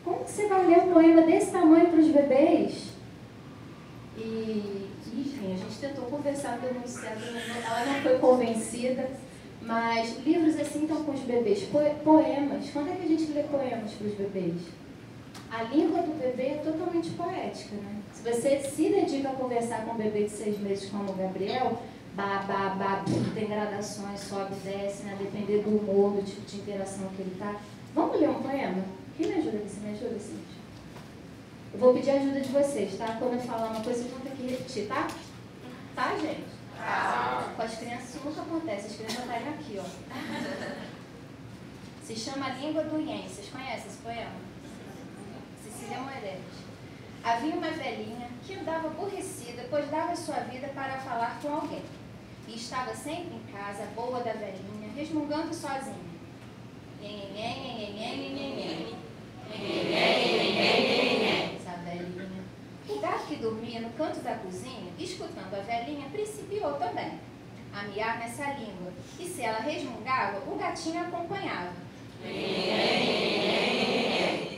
como que você vai ler um poema desse tamanho para os bebês? E, enfim, a gente tentou conversar pelo muito certo, ela não foi convencida, mas livros assim estão com os bebês. Poemas, quando é que a gente lê poemas para os bebês? A língua do bebê é totalmente poética, né? Se você se dedica a conversar com um bebê de 6 meses como o Gabriel, tem gradações, sobe e desce, né? Depender do humor, do tipo de interação que ele está. Vamos ler um poema? Quem me ajuda aqui? Você me ajuda, Cíntia? Eu vou pedir a ajuda de vocês, tá? Quando eu falar uma coisa, vocês vão ter que repetir, tá? Tá, gente? Com as crianças isso nunca acontece, as crianças estão aqui, ó. Se chama Língua do Ien. Vocês conhecem esse poema? Cecília Meirelles. Havia uma velhinha que andava aborrecida, pois dava sua vida para falar com alguém. E estava sempre em casa, boa da velhinha, resmungando sozinha. Essa velhinha. O gato que dormia no canto da cozinha, escutando a velhinha, principiou também a miar nessa língua. E se ela resmungava, o gatinho acompanhava.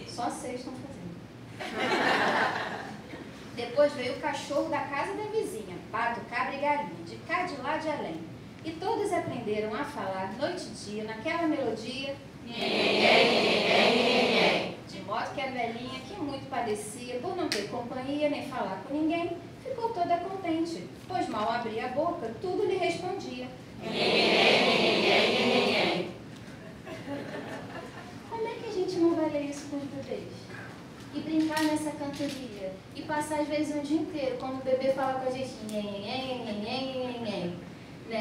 Só 6 estão fazendo. Depois veio o cachorro da casa da vizinha, pato, cabra e galinha, de cá, de lá, de além. E todos aprenderam a falar noite e dia naquela melodia. De modo que a velhinha, que muito padecia por não ter companhia nem falar com ninguém, ficou toda contente, pois mal abria a boca, tudo lhe respondia. Como é que a gente não vai ler isso com os bebês? E brincar nessa cantoria? E passar às vezes um dia inteiro, quando o bebê fala com a gente, né?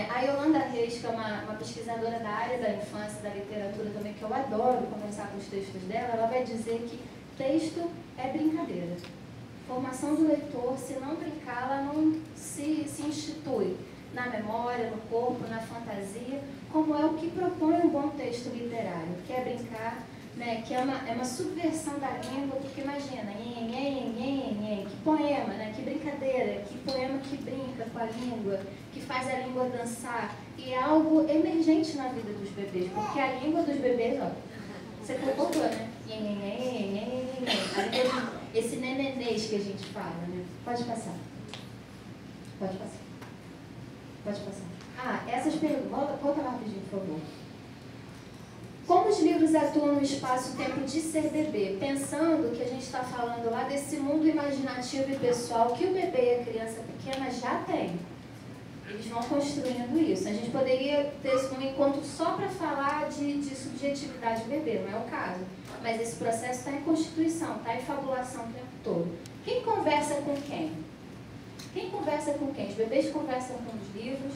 A Yolanda Reis, que é uma pesquisadora da área da infância e da literatura também, que eu adoro conversar com os textos dela, ela vai dizer que texto é brincadeira. Formação do leitor, se não brincar, ela não se institui na memória, no corpo, na fantasia, como é o que propõe um bom texto literário, que é brincar, né, que é uma subversão da língua, porque imagina, que poema, né, que brincadeira, que poema que brinca com a língua, que faz a língua dançar, e é algo emergente na vida dos bebês, porque a língua dos bebês, ó, você concordou, né? Esse nenenês que a gente fala, né? Pode passar. Pode passar. Pode passar. Ah, essas perguntas, volta lá rapidinho, por favor. Como os livros atuam no espaço-tempo de ser bebê? Pensando que a gente está falando lá desse mundo imaginativo e pessoal que o bebê e a criança pequena já tem. Eles vão construindo isso. A gente poderia ter um encontro só para falar de subjetividade do bebê, não é o caso. Mas esse processo está em constituição, está em fabulação o tempo todo. Quem conversa com quem? Quem conversa com quem? Os bebês conversam com os livros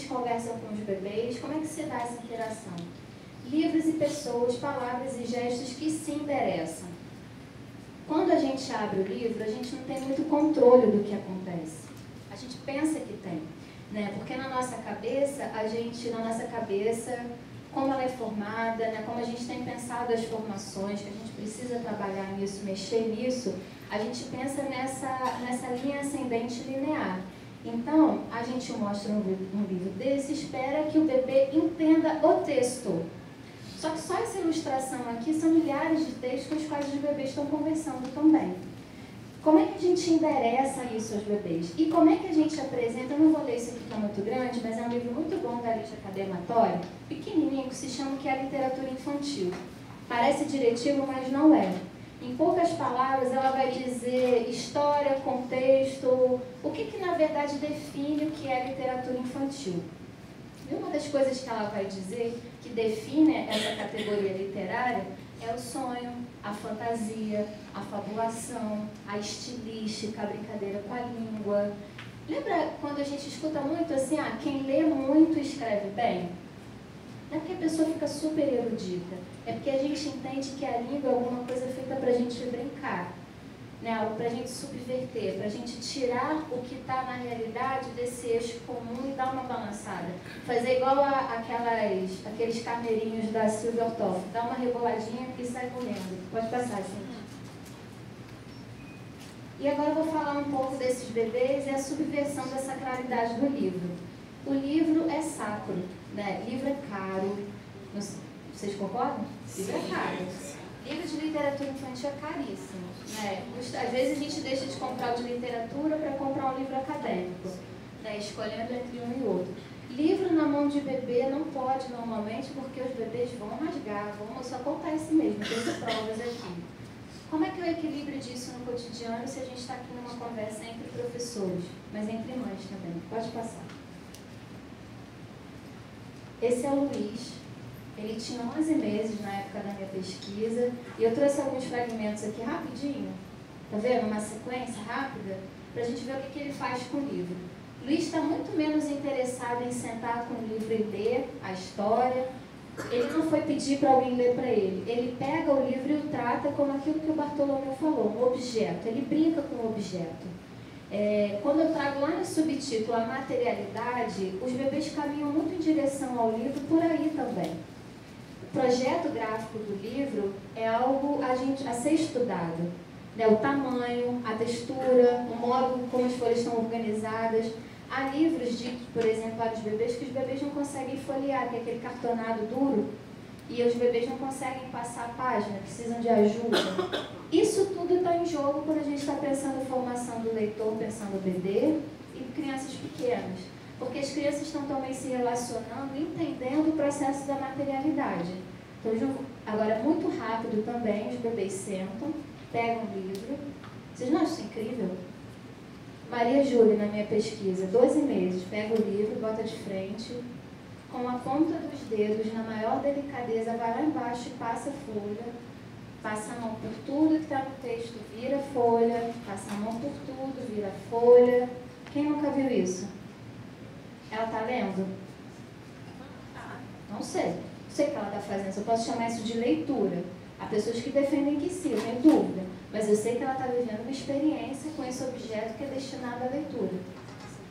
conversam com os bebês. Como é que se dá essa interação? Livros e pessoas, palavras e gestos que se endereçam. Quando a gente abre o livro, a gente não tem muito controle do que acontece. A gente pensa que tem, né? Porque na nossa cabeça, como ela é formada, né? Como a gente tem pensado as formações, que a gente precisa trabalhar nisso, mexer nisso, a gente pensa nessa linha ascendente linear. Então, a gente mostra um livro desse, espera que o bebê entenda o texto. Só que só essa ilustração aqui são milhares de textos com os quais os bebês estão conversando também. Como é que a gente endereça isso aos bebês? E como é que a gente apresenta, eu não vou ler isso aqui que é muito grande, mas é um livro muito bom da Lígia Cadematório, pequenininho, que se chama Que é a Literatura Infantil. Parece diretivo, mas não é. Em poucas palavras, ela vai dizer história, contexto, o que na verdade define o que é literatura infantil. E uma das coisas que ela vai dizer, que define essa categoria literária, é o sonho, a fantasia, a fabulação, a estilística, a brincadeira com a língua. Lembra quando a gente escuta muito assim, quem lê muito escreve bem? Não é porque a pessoa fica super erudita, é porque a gente entende que a língua é alguma coisa feita para a gente brincar, né? Algo para a gente subverter, para a gente tirar o que está na realidade desse eixo comum e dar uma balançada. Fazer igual aqueles carneirinhos da Silvia Ortoff, dar uma reboladinha e sai correndo. Pode passar, gente. E agora eu vou falar um pouco desses bebês e a subversão da sacralidade do livro. O livro é sacro, né? Livro é caro. Vocês concordam? Livro é caro. Livro de literatura infantil é caríssimo, né? Às vezes a gente deixa de comprar o de literatura para comprar um livro acadêmico, né? Escolhendo entre um e outro. Livro na mão de bebê não pode normalmente, porque os bebês vão rasgar, vou só contar esse mesmo, tem provas aqui. Como é que é o equilíbrio disso no cotidiano se a gente está aqui numa conversa entre professores, mas entre mães também? Pode passar. Esse é o Luiz. Ele tinha 11 meses na época da minha pesquisa, e eu trouxe alguns fragmentos aqui rapidinho, tá vendo? Uma sequência rápida, para a gente ver o que ele faz com o livro. Luiz está muito menos interessado em sentar com o livro e ler a história. Ele não foi pedir para alguém ler para ele. Ele pega o livro e o trata como aquilo que o Bartolomeu falou, um objeto. Ele brinca com o objeto. Quando eu trago lá no subtítulo a materialidade, os bebês caminham muito em direção ao livro por aí também. O projeto gráfico do livro é algo a ser estudado, né? O tamanho, a textura, o modo como as folhas estão organizadas. Há livros ditos, por exemplo, para os bebês, que os bebês não conseguem folhear, que é aquele cartonado duro, e os bebês não conseguem passar a página, precisam de ajuda. Isso tudo está em jogo quando a gente está pensando em formação do leitor, pensando no bebê e crianças pequenas. Porque as crianças estão também se relacionando, entendendo o processo da materialidade. Então, agora, muito rápido também, os bebês sentam, pegam o livro. Vocês não acham isso incrível? Maria Júlia, na minha pesquisa, 12 meses, pega o livro, bota de frente, com a ponta dos dedos, na maior delicadeza, vai lá embaixo e passa a folha, passa a mão por tudo que está no texto, vira a folha, passa a mão por tudo, vira a folha. Quem nunca viu isso? Ela está lendo? Não sei. Não sei o que ela está fazendo. Eu posso chamar isso de leitura. Há pessoas que defendem que sim, eu tenho dúvida. Mas eu sei que ela está vivendo uma experiência com esse objeto que é destinado à leitura.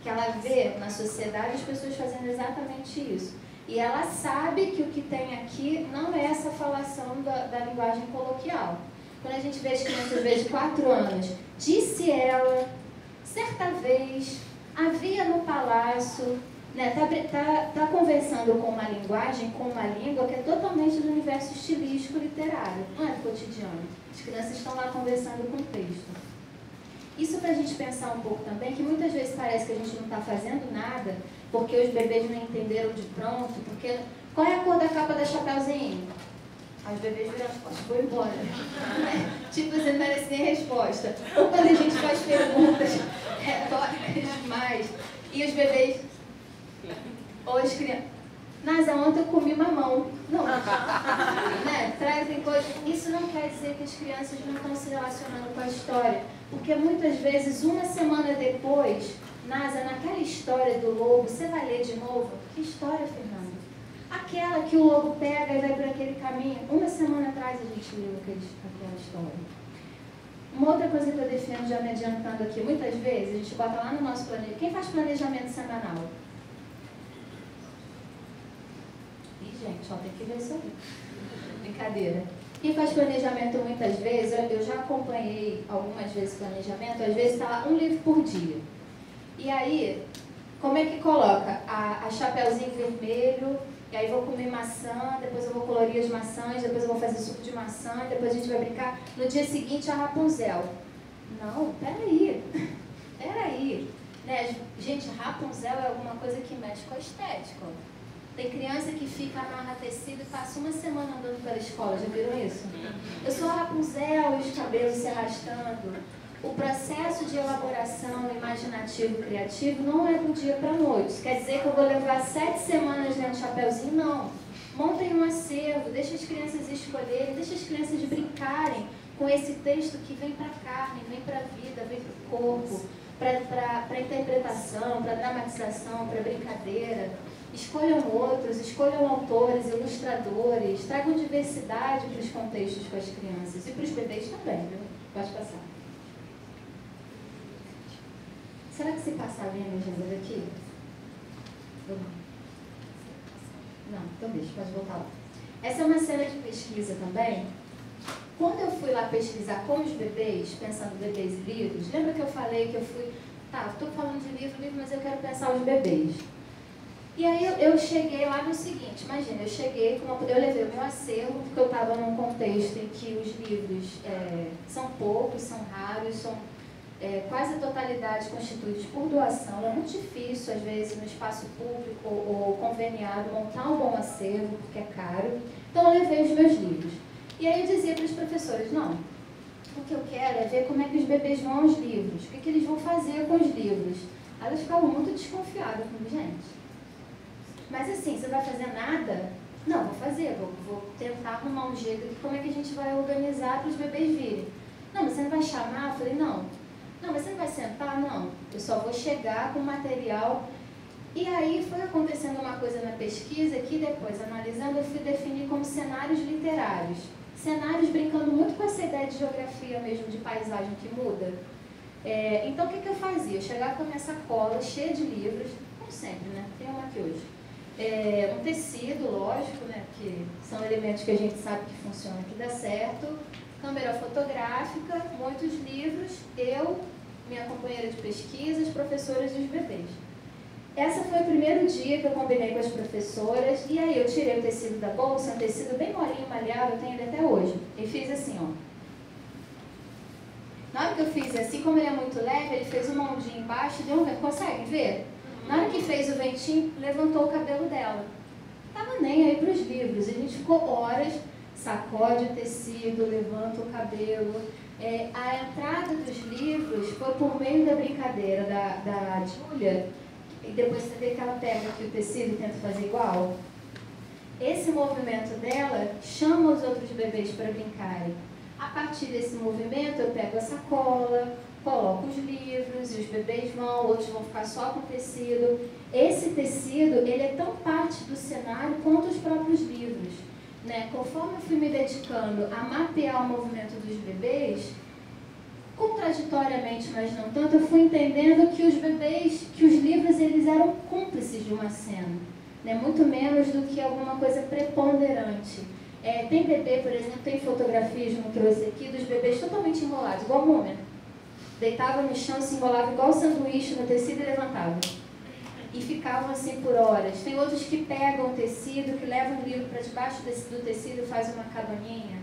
Que ela vê na sociedade as pessoas fazendo exatamente isso. E ela sabe que o que tem aqui não é essa falação da linguagem coloquial. Quando a gente vê as crianças de 4 anos, disse ela, certa vez, havia no palácio, né? Tá conversando com uma linguagem, com uma língua que é totalmente do universo estilístico literário, não é do cotidiano. As crianças estão lá conversando com o texto. Isso para a gente pensar um pouco também, que muitas vezes parece que a gente não está fazendo nada, porque os bebês não entenderam de pronto, porque... Qual é a cor da capa da Chapeuzinho? Os bebês viram as costas, vou embora. Tipo, você não merece nem resposta. Ou quando a gente faz perguntas retóricas demais, e os bebês... Ou as crianças... Nasa, ontem eu comi mamão. Não. Né? Trazem coisas... Isso não quer dizer que as crianças não estão se relacionando com a história. Porque muitas vezes, uma semana depois, Nasa, naquela história do lobo, você vai ler de novo? Que história, Fernando? Aquela que o lobo pega e vai por aquele caminho. Uma semana atrás a gente leu aquela história. Uma outra coisa que eu defendo, já me adiantando aqui, muitas vezes a gente bota lá no nosso planejamento. Quem faz planejamento semanal? Ih, gente, ó, tem que ver isso aí. Brincadeira. Quem faz planejamento muitas vezes, eu já acompanhei algumas vezes planejamento, às vezes está lá um livro por dia. E aí, como é que coloca? A Chapeuzinho vermelho, e aí vou comer maçã, depois eu vou colorir as maçãs, depois eu vou fazer suco de maçã, depois a gente vai brincar. No dia seguinte, a Rapunzel. Não, peraí. Né? Gente, Rapunzel é alguma coisa que mexe com a estética. Tem criança que fica, amarra tecido e passa uma semana andando pela escola, já viram isso? Eu sou a Rapunzel e os cabelos se arrastando. O processo de elaboração imaginativo criativo não é do dia para a noite. Quer dizer que eu vou levar 7 semanas lendo Chapeuzinho? Não. Montem um acervo, deixa as crianças escolherem, deixa as crianças brincarem com esse texto que vem para a carne, vem para a vida, vem para o corpo, para a interpretação, para a dramatização, para a brincadeira. Escolham outros, escolham autores, ilustradores, tragam diversidade para os contextos com as crianças e para os bebês também, viu? Pode passar. Será que se passar bem a legenda daqui? Não, então deixa, pode voltar lá. Essa é uma cena de pesquisa também. Quando eu fui lá pesquisar com os bebês, pensando em bebês e livros, lembra que eu falei que eu fui... Tá, estou falando de livro, mas eu quero pensar os bebês. E aí eu cheguei lá no seguinte, imagina, eu levei o meu acervo, porque eu estava num contexto em que os livros são poucos, são raros, são quase a totalidade constituídos por doação. É muito difícil, às vezes, no espaço público ou conveniado, montar um bom acervo, porque é caro. Então eu levei os meus livros. E aí eu dizia para os professores, não, o que eu quero é ver como é que os bebês vão aos livros, o que eles vão fazer com os livros. Aí eles ficavam muito desconfiados comigo, gente. Mas assim, você vai fazer nada? Não, vou fazer, vou tentar arrumar um jeito de como é que a gente vai organizar para os bebês virem. Não, mas você não vai chamar? Eu falei, não. Não, mas você não vai sentar? Não. Eu só vou chegar com material. E aí foi acontecendo uma coisa na pesquisa que depois, analisando, eu fui definir como cenários literários. Cenários brincando muito com essa ideia de geografia mesmo, de paisagem que muda. Então, o que eu fazia? Eu chegava com a minha sacola cheia de livros, como sempre, né? Tem uma aqui hoje. Um tecido, lógico, né? Que são elementos que a gente sabe que funcionam, que dá certo. Câmera fotográfica, muitos livros, eu, minha companheira de pesquisa, as professoras e os bebês. Esse foi o primeiro dia que eu combinei com as professoras, e aí eu tirei o tecido da bolsa, um tecido bem molinho, malhado, eu tenho ele até hoje. E fiz assim, ó. Na hora que eu fiz assim, como ele é muito leve, ele fez um ondinho embaixo, deu um vento. Conseguem ver? Na hora que fez o ventinho, levantou o cabelo dela. Tava nem aí para os livros. A gente ficou horas, sacode o tecido, levanta o cabelo. A entrada dos livros foi por meio da brincadeira da Júlia. E depois você vê que ela pega aqui o tecido e tenta fazer igual. Esse movimento dela chama os outros bebês para brincarem. A partir desse movimento, eu pego a sacola, coloco os livros e os bebês vão, outros vão ficar só com o tecido. Esse tecido, ele é tão parte do cenário quanto os próprios livros, né? Conforme eu fui me dedicando a mapear o movimento dos bebês, contraditoriamente, mas não tanto, eu fui entendendo que os bebês, que os livros, eles eram cúmplices de uma cena. né? Muito menos do que alguma coisa preponderante. Tem bebê, por exemplo, tem fotografias, não trouxe aqui, dos bebês totalmente enrolados, igual múmia. Deitava no chão, se enrolava igual sanduíche no tecido e levantava. E ficavam assim por horas. Tem outros que pegam o tecido, que levam o livro para debaixo do tecido e fazem uma cabaninha.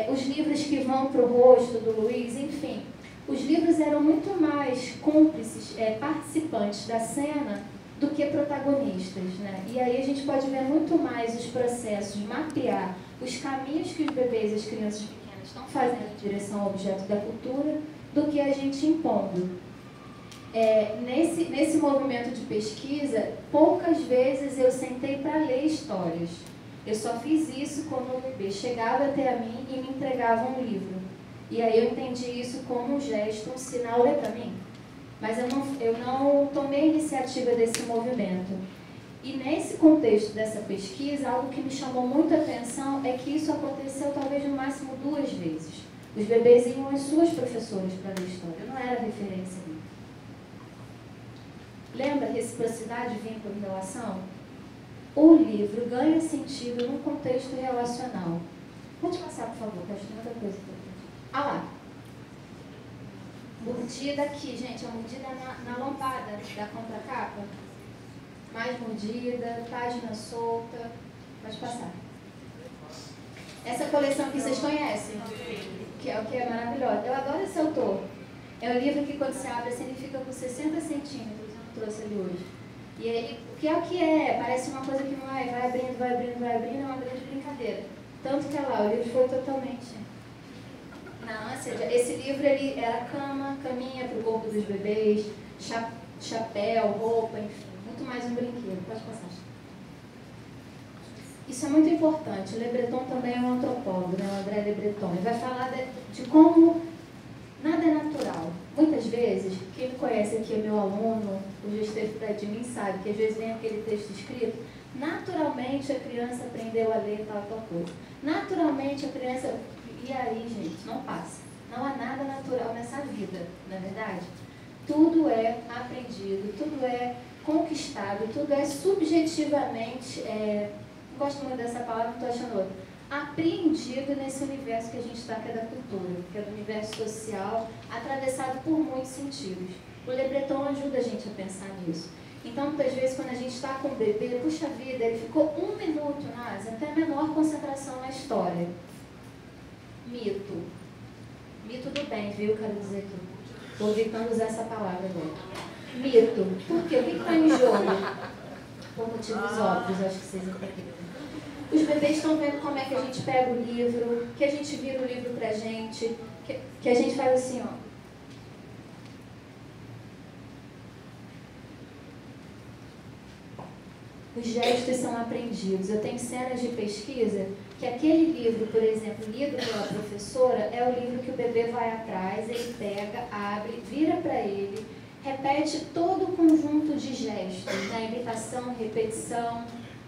Os livros que vão para o rosto do Luiz, enfim. Os livros eram muito mais cúmplices, participantes da cena do que protagonistas, né? E aí a gente pode ver muito mais os processos, mapear os caminhos que os bebês e as crianças pequenas estão fazendo em direção ao objeto da cultura, do que a gente impondo. Nesse movimento de pesquisa, poucas vezes eu sentei para ler histórias. Eu só fiz isso quando o bebê chegava até a mim e me entregava um livro. E aí eu entendi isso como um gesto, um sinal, lê para mim. Mas eu não tomei iniciativa desse movimento. E nesse contexto dessa pesquisa, algo que me chamou muita atenção é que isso aconteceu talvez no máximo 2 vezes. Os bebês iam às suas professoras para ler história, eu não era referência ali. Lembra reciprocidade, vínculo e relação? O livro ganha sentido num contexto relacional. Pode passar, por favor, que eu acho que tem outra coisa. Ah lá. Mordida aqui, gente, a mordida na lompada da contracapa. Mais mordida, página solta. Pode passar. Essa coleção que vocês conhecem, que é maravilhosa. Eu adoro esse autor. É um livro que quando você abre assim, ele fica com 60 centímetros. Eu não trouxe ele hoje. E aí, o que é? Parece uma coisa que não vai abrindo, vai abrindo, vai abrindo, é uma grande brincadeira. Tanto que lá, o livro foi totalmente... Não, ou seja, esse livro ele era caminha para o corpo dos bebês, chapéu, roupa, enfim, muito mais um brinquedo. Pode passar. Isso é muito importante. O Le Breton também é um antropólogo, né? O André Le Breton. Ele vai falar de como nada é natural. Muitas vezes, quem me conhece aqui é meu aluno, o já esteve perto de mim, sabe que às vezes vem aquele texto escrito, naturalmente a criança aprendeu a ler tal coisa. Naturalmente a criança... E aí, gente, não passa. Não há nada natural nessa vida, não é verdade? Tudo é aprendido, tudo é conquistado, tudo é subjetivamente, não gosto muito dessa palavra, não estou achando outra, apreendido nesse universo que a gente está, que é da cultura, que é do universo social, atravessado por muitos sentidos. O Le Breton ajuda a gente a pensar nisso. Então, muitas vezes, quando a gente está com o bebê, puxa vida, ele ficou 1 minuto, até a menor concentração na história. Mito. Mito do bem, viu? Quero dizer aqui. Estou evitando usar essa palavra agora. Mito. Por quê? O que está em jogo? Por motivos óbvios, acho que vocês entenderam. Os bebês estão vendo como é que a gente pega o livro, que a gente vira o livro pra gente, que a gente faz assim, ó. Os gestos são aprendidos. Eu tenho cenas de pesquisa que aquele livro, por exemplo, lido pela professora, é o livro que o bebê vai atrás, ele pega, abre, vira para ele, repete todo o conjunto de gestos, né? Imitação, repetição.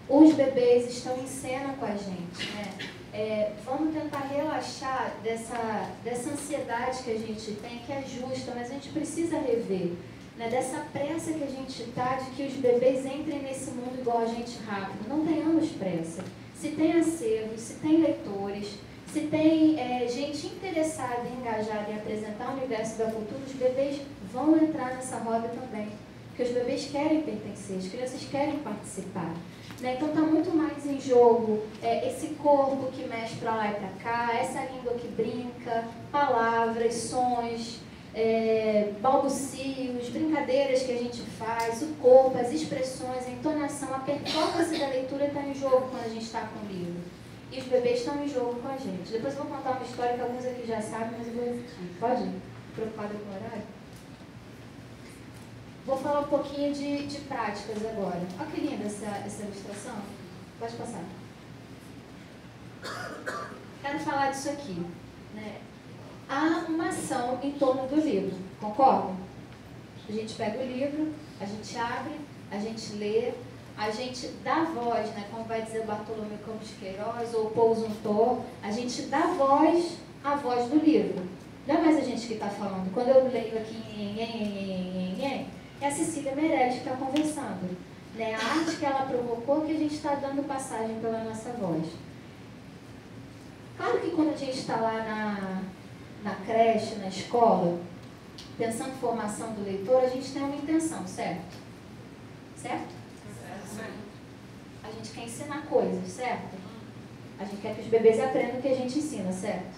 Os bebês estão em cena com a gente, né? Vamos tentar relaxar dessa ansiedade que a gente tem, que é justa, mas a gente precisa rever. Né, dessa pressa que a gente está de que os bebês entrem nesse mundo igual a gente rápido. Não tenhamos pressa. Se tem acervos, se tem leitores, se tem gente interessada e engajada em apresentar o universo da cultura, os bebês vão entrar nessa roda também. Porque os bebês querem pertencer, as crianças querem participar. Né? Então está muito mais em jogo esse corpo que mexe para lá e para cá, essa língua que brinca, palavras, sons, balbucios, brincadeiras que a gente faz, o corpo, as expressões, a entonação, a performance da leitura está em jogo quando a gente está com o livro. E os bebês estão em jogo com a gente. Depois eu vou contar uma história que alguns aqui já sabem, mas eu vou repetir. Pode ir? Preocupada com o horário? Vou falar um pouquinho de práticas agora. Olha que linda essa ilustração. Pode passar. Quero falar disso aqui, né? Há uma ação em torno do livro, concordam? A gente pega o livro, a gente abre, a gente lê, a gente dá voz, né? Como vai dizer Bartolomeu Campos de Queiroz ou Paul Zuntor, a gente dá voz à voz do livro. Não é mais a gente que está falando. Quando eu leio aqui é a Cecília Meirelles que está conversando. né? A arte que ela provocou que a gente está dando passagem pela nossa voz. Claro que quando a gente está lá na creche, na escola, pensando em formação do leitor, a gente tem uma intenção, certo? Certo? A gente quer ensinar coisas, certo? A gente quer que os bebês aprendam o que a gente ensina, certo?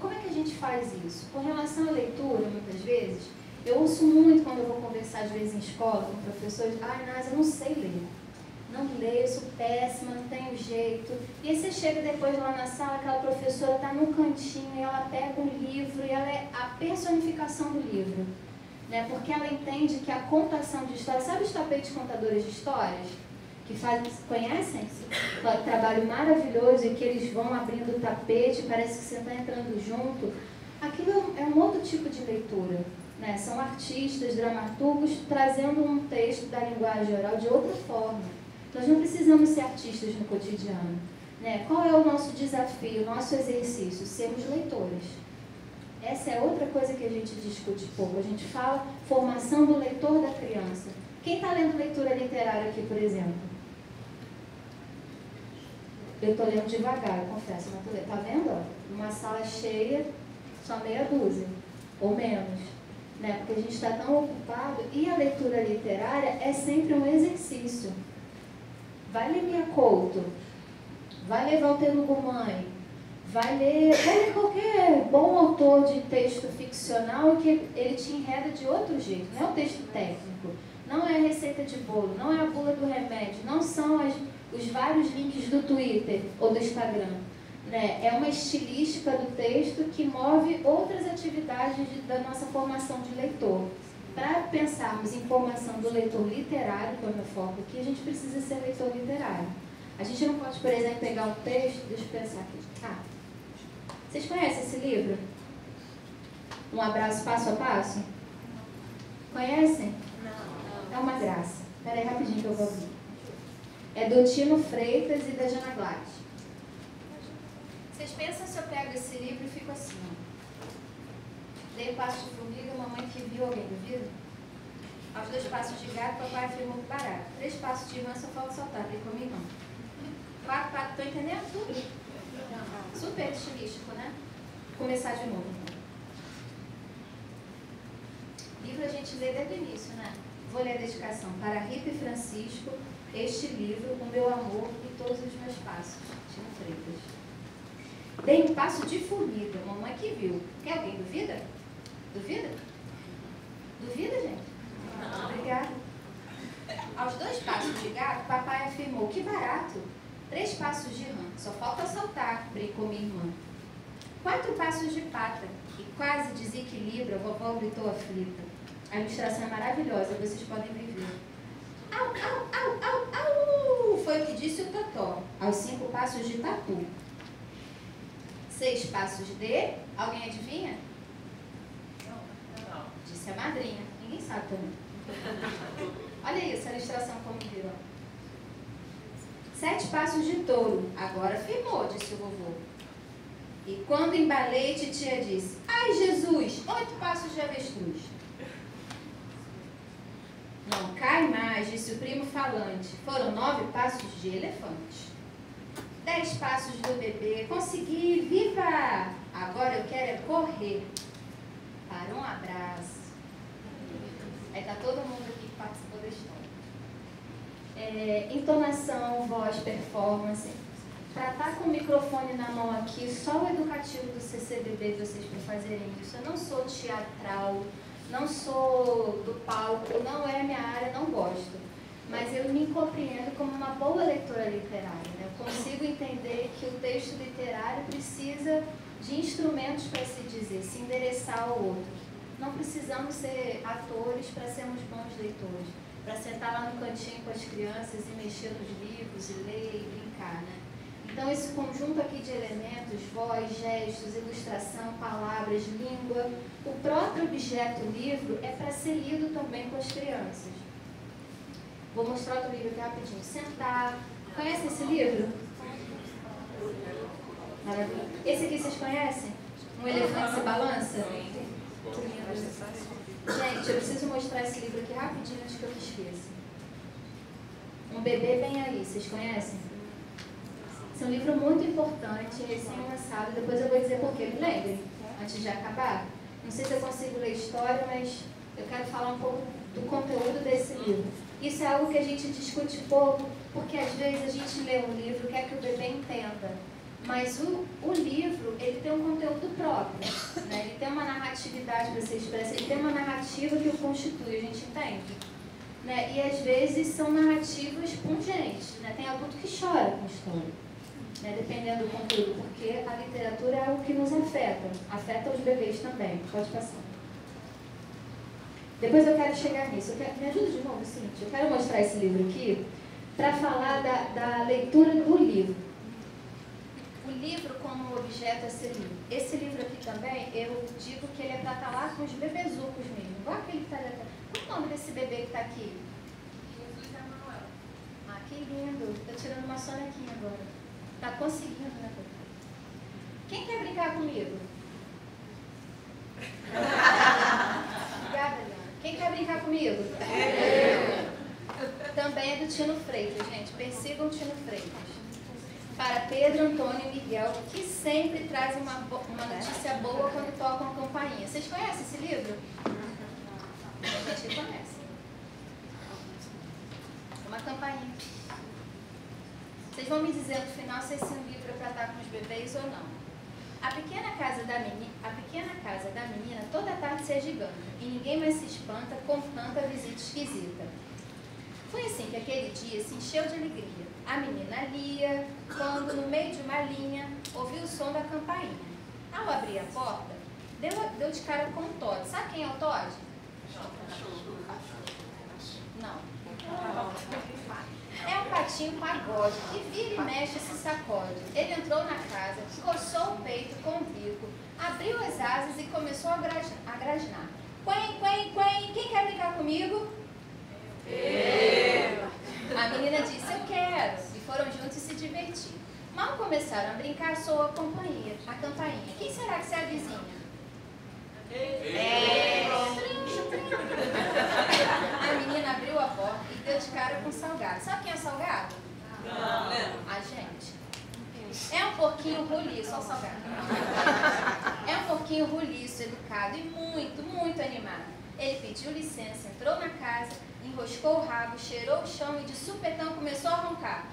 Como é que a gente faz isso? Com relação à leitura, muitas vezes, eu ouço muito quando eu vou conversar, às vezes, em escola, com professores, Nasa, eu não sei ler. Não leio, eu sou péssima, não tenho jeito. E aí você chega depois lá na sala, aquela professora está num cantinho e ela pega um livro e ela é a personificação do livro. Né? Porque ela entende que a contação de histórias, sabe os tapetes contadores de histórias? Que fazem, conhecem? Um trabalho maravilhoso e que eles vão abrindo o tapete, parece que você está entrando junto. Aquilo é um outro tipo de leitura. Né? São artistas, dramaturgos, trazendo um texto da linguagem oral de outra forma. Nós não precisamos ser artistas no cotidiano. Né? Qual é o nosso desafio, o nosso exercício? Sermos leitores. Essa é outra coisa que a gente discute pouco. A gente fala formação do leitor da criança. Quem está lendo leitura literária aqui, por exemplo? Eu estou lendo devagar, eu confesso, mas estou lendo. Está vendo? Ó? Uma sala cheia, só meia dúzia, ou menos. Né? Porque a gente está tão ocupado. E a leitura literária é sempre um exercício. Vai ler Mia Couto, vai ler Walter Ugumãe, vai ler qualquer bom autor de texto ficcional que ele te enreda de outro jeito. Não é o texto técnico, não é a receita de bolo, não é a bula do remédio, não são os vários links do Twitter ou do Instagram. Né? É uma estilística do texto que move outras atividades da nossa formação de leitor. Para pensarmos em formação do leitor literário, que é o meu foco aqui, a gente precisa ser leitor literário. A gente não pode, por exemplo, pegar um texto, deixa eu pensar aqui. Vocês conhecem esse livro? Um Abraço Passo a Passo? Conhecem? Não. É uma graça. Espera aí rapidinho que eu vou abrir. É do Tino Freitas e da Jana Glatt. Vocês pensam se eu pego esse livro e fico assim, ó. Dei passo de formiga, mamãe que viu, alguém duvida? Aos 2 passos de gato, papai afirmou que barato. 3 passos de irmã, só falta soltar, dei com a minha irmã. 4 passos, estou entendendo tudo? Super estilístico, né? Vou começar de novo. Livro a gente lê desde o início, né? Vou ler a dedicação. Para Rita e Francisco, este livro, o meu amor e todos os meus passos. Tino Freitas. Dei um passo de formiga, mamãe que viu. Quer alguém duvida? Duvida? Duvida, gente? Não. Obrigada. Aos 2 passos de gato, papai afirmou, que barato. 3 passos de rã, só falta saltar, brincou minha irmã. 4 passos de pata, e quase desequilibra, a vovó gritou aflita. A ilustração é maravilhosa, vocês podem me ver. Au, au, au, au, au, foi o que disse o Totó, aos 5 passos de tatu. 6 passos de... Alguém adivinha? Não. Disse a madrinha. Ninguém sabe também. Olha aí essa ilustração como virou. 7 passos de touro. Agora firmou, disse o vovô. E quando embalei, titia disse, ai Jesus, 8 passos de avestruz. Não cai mais, disse o primo falante. Foram 9 passos de elefante. 10 passos do bebê, consegui, viva! Agora eu quero é correr para um abraço. Aí tá todo mundo aqui que participou da história. Entonação, voz, performance. Para estar com o microfone na mão aqui, só o educativo do CCBB de vocês para fazerem isso. Eu não sou teatral, não sou do palco, não é minha área, não gosto. Mas eu me compreendo como uma boa leitora literária. Né? Eu consigo entender que o texto literário precisa de instrumentos para se dizer, se endereçar ao outro. Não precisamos ser atores para sermos bons leitores, para sentar lá no cantinho com as crianças e mexer nos livros, e ler e brincar. Né? Então, esse conjunto aqui de elementos, voz, gestos, ilustração, palavras, língua, o próprio objeto livro é para ser lido também com as crianças. Vou mostrar outro livro aqui rapidinho. Sentar. Conhecem esse livro? Maravilha. Esse aqui vocês conhecem? Um elefante se balança? Gente, eu preciso mostrar esse livro aqui rapidinho antes que eu me esqueça. Um Bebê Bem Aí, vocês conhecem? Esse é um livro muito importante, recém-lançado. Depois eu vou dizer por quê. Me lembrem, antes de acabar. Não sei se eu consigo ler história, mas eu quero falar um pouco do conteúdo desse livro. Isso é algo que a gente discute pouco, porque às vezes a gente lê um livro e quer que o bebê entenda. Mas o livro, ele tem um conteúdo próprio, né? Ele tem uma narratividade para ser expressa, ele tem uma narrativa que o constitui, a gente entende? Né? E às vezes são narrativas pungentes, né? Tem adulto que chora com história, né? Dependendo do conteúdo, porque a literatura é algo que nos afeta os bebês também. Pode passar. Depois eu quero chegar nisso. Me ajuda de novo, Cintia. Eu quero mostrar esse livro aqui para falar da leitura do livro. O livro como objeto a ser lido. Esse livro aqui também, eu digo que ele é para estar lá com os bebezucos mesmo. Igual aquele que está ali atrás. Qual é o nome desse bebê que está aqui? Jesus Emanuel. Ah, que lindo. Estou tirando uma sonequinha agora. Está conseguindo, né? Quem quer brincar comigo? Obrigada, Liana. Quem quer brincar comigo? Também é do Tino Freitas, gente. Persigam o Tino Freitas. Para Pedro, Antônio e Miguel, que sempre trazem uma notícia boa quando tocam a campainha. Vocês conhecem esse livro? A gente conhece. Uma campainha. Vocês vão me dizer no final se esse livro é para estar com os bebês ou não. A pequena casa da menina toda tarde se agiganta e ninguém mais se espanta com tanta visita esquisita. Foi assim que aquele dia se encheu de alegria. A menina lia, quando no meio de uma linha ouviu o som da campainha. Ao abrir a porta, deu de cara com o Todd. Sabe quem é o Todd? Não. É um patinho pagode que vira e mexe e se sacode. Ele entrou na casa, coçou o peito com o bico, abriu as asas e começou a grasnar. Quen, quen, quen, quem quer brincar comigo? Eu. A menina disse, eu quero. E foram juntos se divertir. Mal começaram a brincar, soou a campainha. Quem será que se avizinha? A menina abriu a porta e deu de cara com o Salgado. Sabe quem é o Salgado? Não. A gente. É um porquinho roliço, olha o Salgado. É um porquinho roliço, educado e muito, muito animado. Ele pediu licença, entrou na casa, enroscou o rabo, cheirou o chão e de supetão começou a roncar.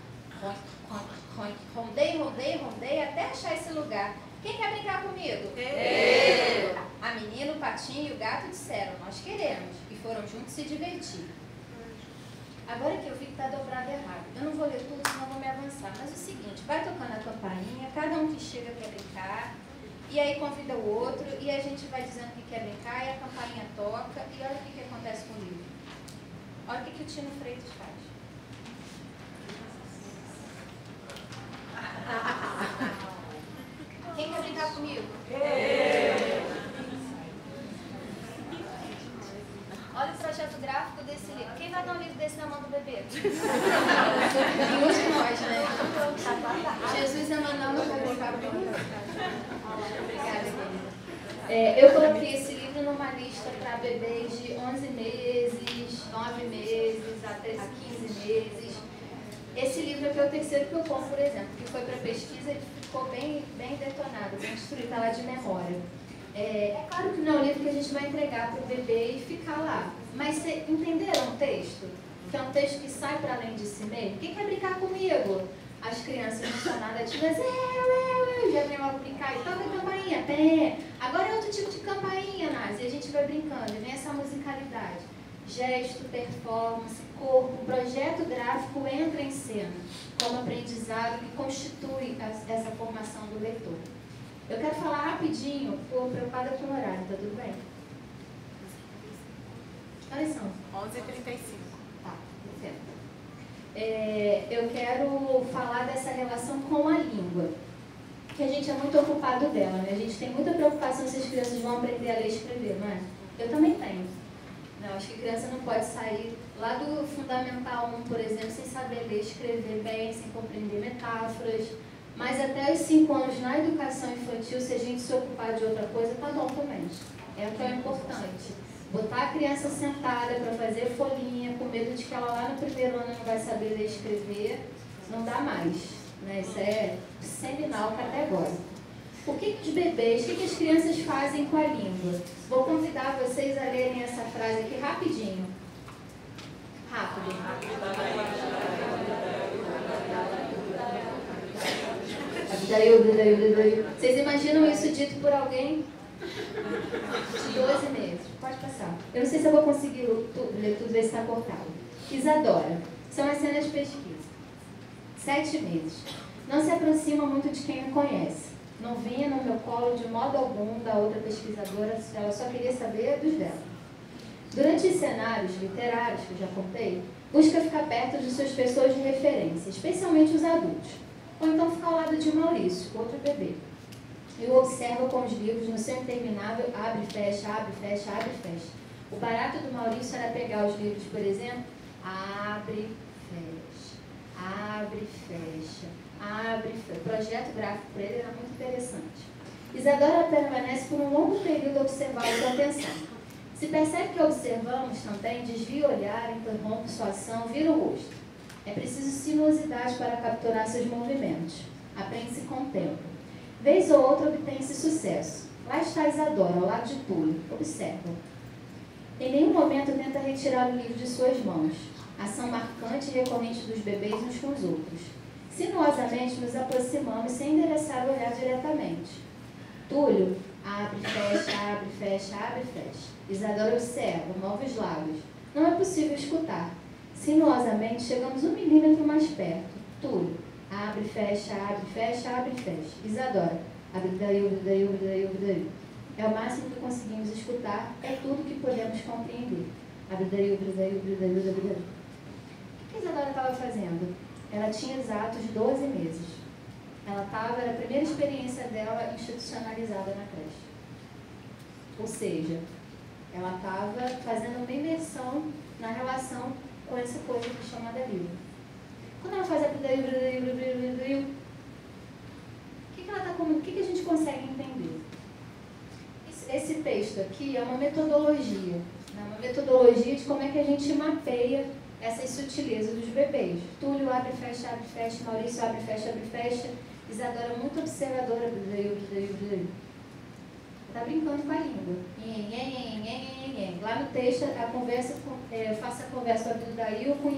Rondei, rondei, rondei até achar esse lugar. Quem quer brincar comigo? Eu. A menina, o patinho e o gato disseram, nós queremos. E foram juntos se divertir. Agora que eu vi que está dobrado errado. Eu não vou ler tudo, senão vou me avançar. Mas é o seguinte, vai tocando a campainha, cada um que chega quer brincar. E aí convida o outro, e a gente vai dizendo que quer brincar, e a campainha toca. E olha o que acontece com o livro. Olha o que o Tino Freitas faz. Quem quer brincar comigo? Olha o projeto gráfico desse livro. Quem vai dar um livro desse na mão do bebê? Nenhum de nós, né? Jesus Emanuel não vai brincar comigo. Obrigada, querida. Eu coloquei esse livro numa lista para bebês de 11 meses, 9 meses, até 15 meses. Esse livro aqui é o terceiro que eu compro, por exemplo, que foi para pesquisa e ficou bem detonado, bem destruído, está lá de memória. É claro que não é um livro que a gente vai entregar para o bebê e ficar lá. Mas vocês entenderam o texto? Que é um texto que sai para além de si mesmo? Quem quer brincar comigo? As crianças não são nada tímidas. Eu já vem logo brincar e toca a campainha. Pé. Agora é outro tipo de campainha, Nazi. E a gente vai brincando. E vem essa musicalidade. Gesto, performance, corpo, projeto gráfico entra em cena como aprendizado que constitui essa formação do leitor. Eu quero falar rapidinho, estou preocupada com o horário, tá tudo bem? Quais são? 11h35. Tá, perfeito. Eu quero falar dessa relação com a língua, que a gente é muito ocupado dela, né? A gente tem muita preocupação se as crianças vão aprender a ler e escrever, não é? Eu também tenho. Não, acho que a criança não pode sair lá do Fundamental 1, por exemplo, sem saber ler e escrever bem, sem compreender metáforas. Mas até os 5 anos na educação infantil, se a gente se ocupar de outra coisa, tá bom também. É o que é importante. Botar a criança sentada para fazer folhinha, com medo de que ela lá no primeiro ano não vai saber ler e escrever, não dá mais. Né? Isso é seminal categórico. O que os bebês, o que as crianças fazem com a língua? Vou convidar vocês a lerem essa frase aqui rapidinho. Rápido. Vocês imaginam isso dito por alguém de 12 meses? Pode passar. Eu não sei se eu vou conseguir ler tudo, ver se está cortado. Isadora. São as cenas de pesquisa. 7 meses. Não se aproxima muito de quem me conhece. Não vinha no meu colo de modo algum da outra pesquisadora, ela só queria saber dos dela. Durante os cenários literários, que eu já contei, busca ficar perto de suas pessoas de referência, especialmente os adultos. Ou então ficar ao lado de Maurício, outro bebê. Eu observo com os livros no seu interminável abre e fecha, abre e fecha, abre e fecha. O barato do Maurício era pegar os livros, por exemplo, abre, fecha, abre, fecha, abre, fecha. O projeto gráfico para ele era muito interessante. Isadora permanece por um longo período observado com atenção. Se percebe que observamos também, desvia o olhar, interrompe sua ação, vira o rosto. É preciso sinuosidade para capturar seus movimentos. Aprende-se com o tempo. Vez ou outra obtém-se sucesso. Lá está Isadora, ao lado de Túlio. Observa. Em nenhum momento tenta retirar o livro de suas mãos. Ação marcante e recorrente dos bebês uns com os outros. Sinuosamente nos aproximamos sem endereçar o olhar diretamente. Túlio abre, fecha, abre, fecha. Isadora observa, move os lábios. Não é possível escutar. Sinuosamente chegamos 1 milímetro mais perto. Túlio abre, fecha, abre, fecha. Isadora abre daí, abre daí, abre daí, abre daí. É o máximo que conseguimos escutar, é tudo que podemos compreender. Abre daí, abre daí, abre daí, abre daí. O que a Isadora estava fazendo? Ela tinha exatos 12 meses. Era a primeira experiência dela institucionalizada na creche. Ou seja, ela estava fazendo uma imersão na relação com essa coisa chamada livro. Quando ela faz o que a gente consegue entender? Esse texto aqui é uma metodologia. Né? Uma metodologia de como é que a gente mapeia essas sutilezas dos bebês. Túlio abre, fecha, Maurício abre, fecha. Isadora muito observadora. Está brincando com a língua. Lá no texto, a conversa, faça a conversa do Dail com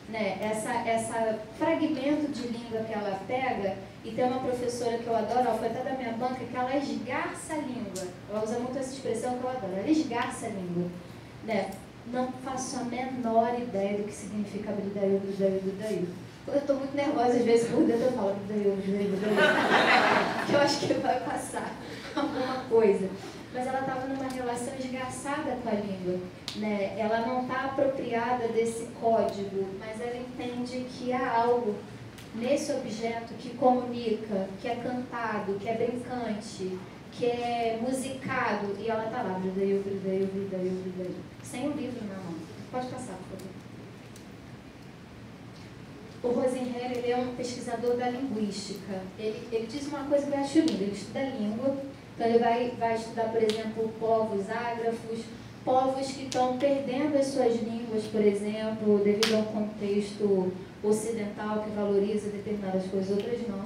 né? Essa fragmento de língua que ela pega, e tem uma professora que eu adoro, ela foi até da minha banca, que ela esgarça a língua. Ela usa muito essa expressão que eu adoro, ela esgarça a língua. Né? Não faço a menor ideia do que significa abrir Dail. Eu estou muito nervosa, às vezes, por dentro eu falo Dail. Que eu acho que vai passar alguma coisa. Mas ela estava numa relação esgarçada com a língua. Né? Ela não está apropriada desse código, mas ela entende que há algo nesse objeto que comunica, que é cantado, que é brincante, que é musicado. E ela está lá, Dail. Sem o livro na mão. Pode passar, por favor. O Rosenherr, ele é um pesquisador da linguística. Ele diz uma coisa que eu acho linda. Ele estuda língua. Então, ele vai estudar, por exemplo, povos ágrafos, povos que estão perdendo as suas línguas, por exemplo, devido a um contexto ocidental que valoriza determinadas coisas, outras não.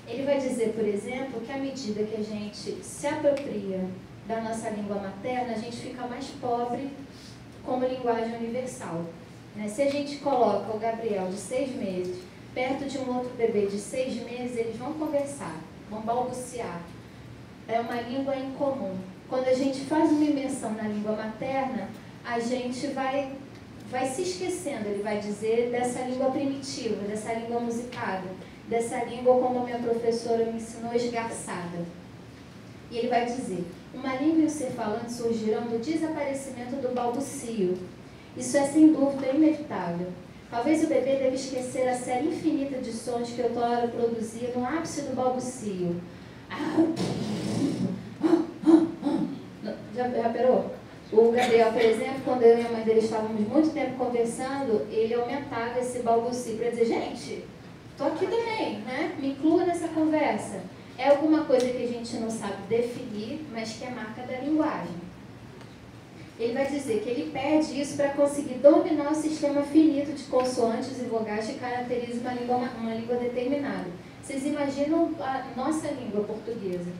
Ele vai dizer, por exemplo, que à medida que a gente se apropria da nossa língua materna, a gente fica mais pobre como linguagem universal. Né? Se a gente coloca o Gabriel de 6 meses perto de um outro bebê de 6 meses, eles vão conversar, vão balbuciar. É uma língua em comum. Quando a gente faz uma imersão na língua materna, a gente vai se esquecendo, ele vai dizer, dessa língua primitiva, dessa língua musicada, dessa língua, como a minha professora me ensinou, esgarçada. E ele vai dizer, uma língua e o ser falante surgirão do desaparecimento do balbucio. Isso é sem dúvida inevitável. Talvez o bebê deva esquecer a série infinita de sons que outrora produzia no ápice do balbucio. Já reparou? O Gabriel, por exemplo, quando eu e a mãe dele estávamos muito tempo conversando, ele aumentava esse balbucio para dizer, gente, estou aqui também, né? Me inclua nessa conversa. É alguma coisa que a gente não sabe definir, mas que é marca da linguagem. ele vai dizer que ele pede isso para conseguir dominar o sistema finito de consoantes e vogais que caracteriza uma língua determinada. Vocês imaginam a nossa língua portuguesa,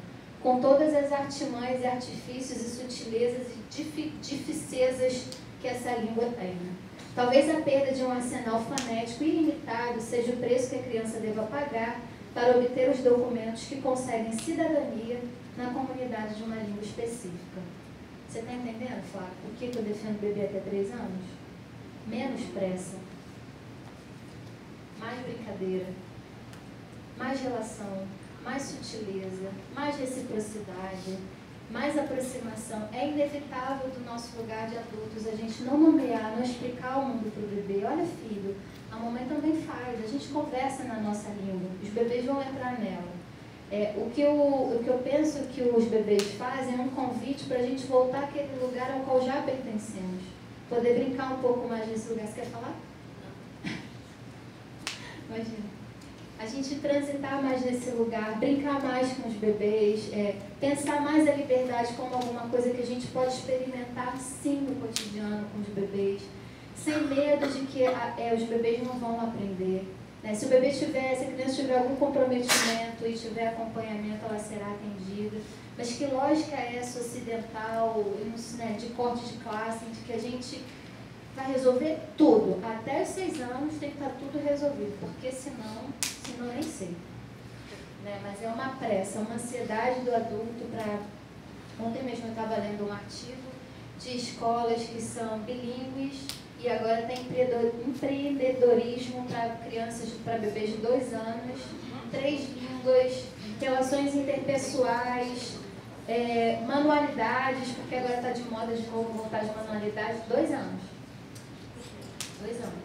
com todas as artimanhas e artifícios e sutilezas e dificezas que essa língua tem, né? Talvez a perda de um arsenal fonético ilimitado seja o preço que a criança deva pagar para obter os documentos que concedem cidadania na comunidade de uma língua específica. Você está entendendo, Flávio, por que eu defendo bebê até 3 anos? Menos pressa, mais brincadeira, mais relação, mais sutileza, mais reciprocidade, mais aproximação. É inevitável do nosso lugar de adultos a gente não nomear, não explicar o mundo para o bebê. Olha, filho, a mamãe também faz, a gente conversa na nossa língua, os bebês vão entrar nela. O que eu penso que os bebês fazem é um convite para a gente voltar àquele lugar ao qual já pertencemos. Poder brincar um pouco mais nesse lugar. Você quer falar? Imagina. A gente transitar mais nesse lugar, brincar mais com os bebês, pensar mais a liberdade como alguma coisa que a gente pode experimentar sim no cotidiano com os bebês, sem medo de que os bebês não vão aprender. Né? Se a criança tiver algum comprometimento e tiver acompanhamento, ela será atendida. Mas que lógica é essa ocidental, né, de corte de classe, de que a gente vai resolver tudo? Até os 6 anos tem que estar tudo resolvido, porque senão nem sei. Né? Mas é uma pressa, uma ansiedade do adulto para... Ontem mesmo eu estava lendo um artigo de escolas que são bilíngues e agora tem empreendedorismo para crianças, para bebês de 2 anos, 3 línguas, relações interpessoais, manualidades, porque agora está de moda de novo voltar de manualidades, 2 anos. 2 anos.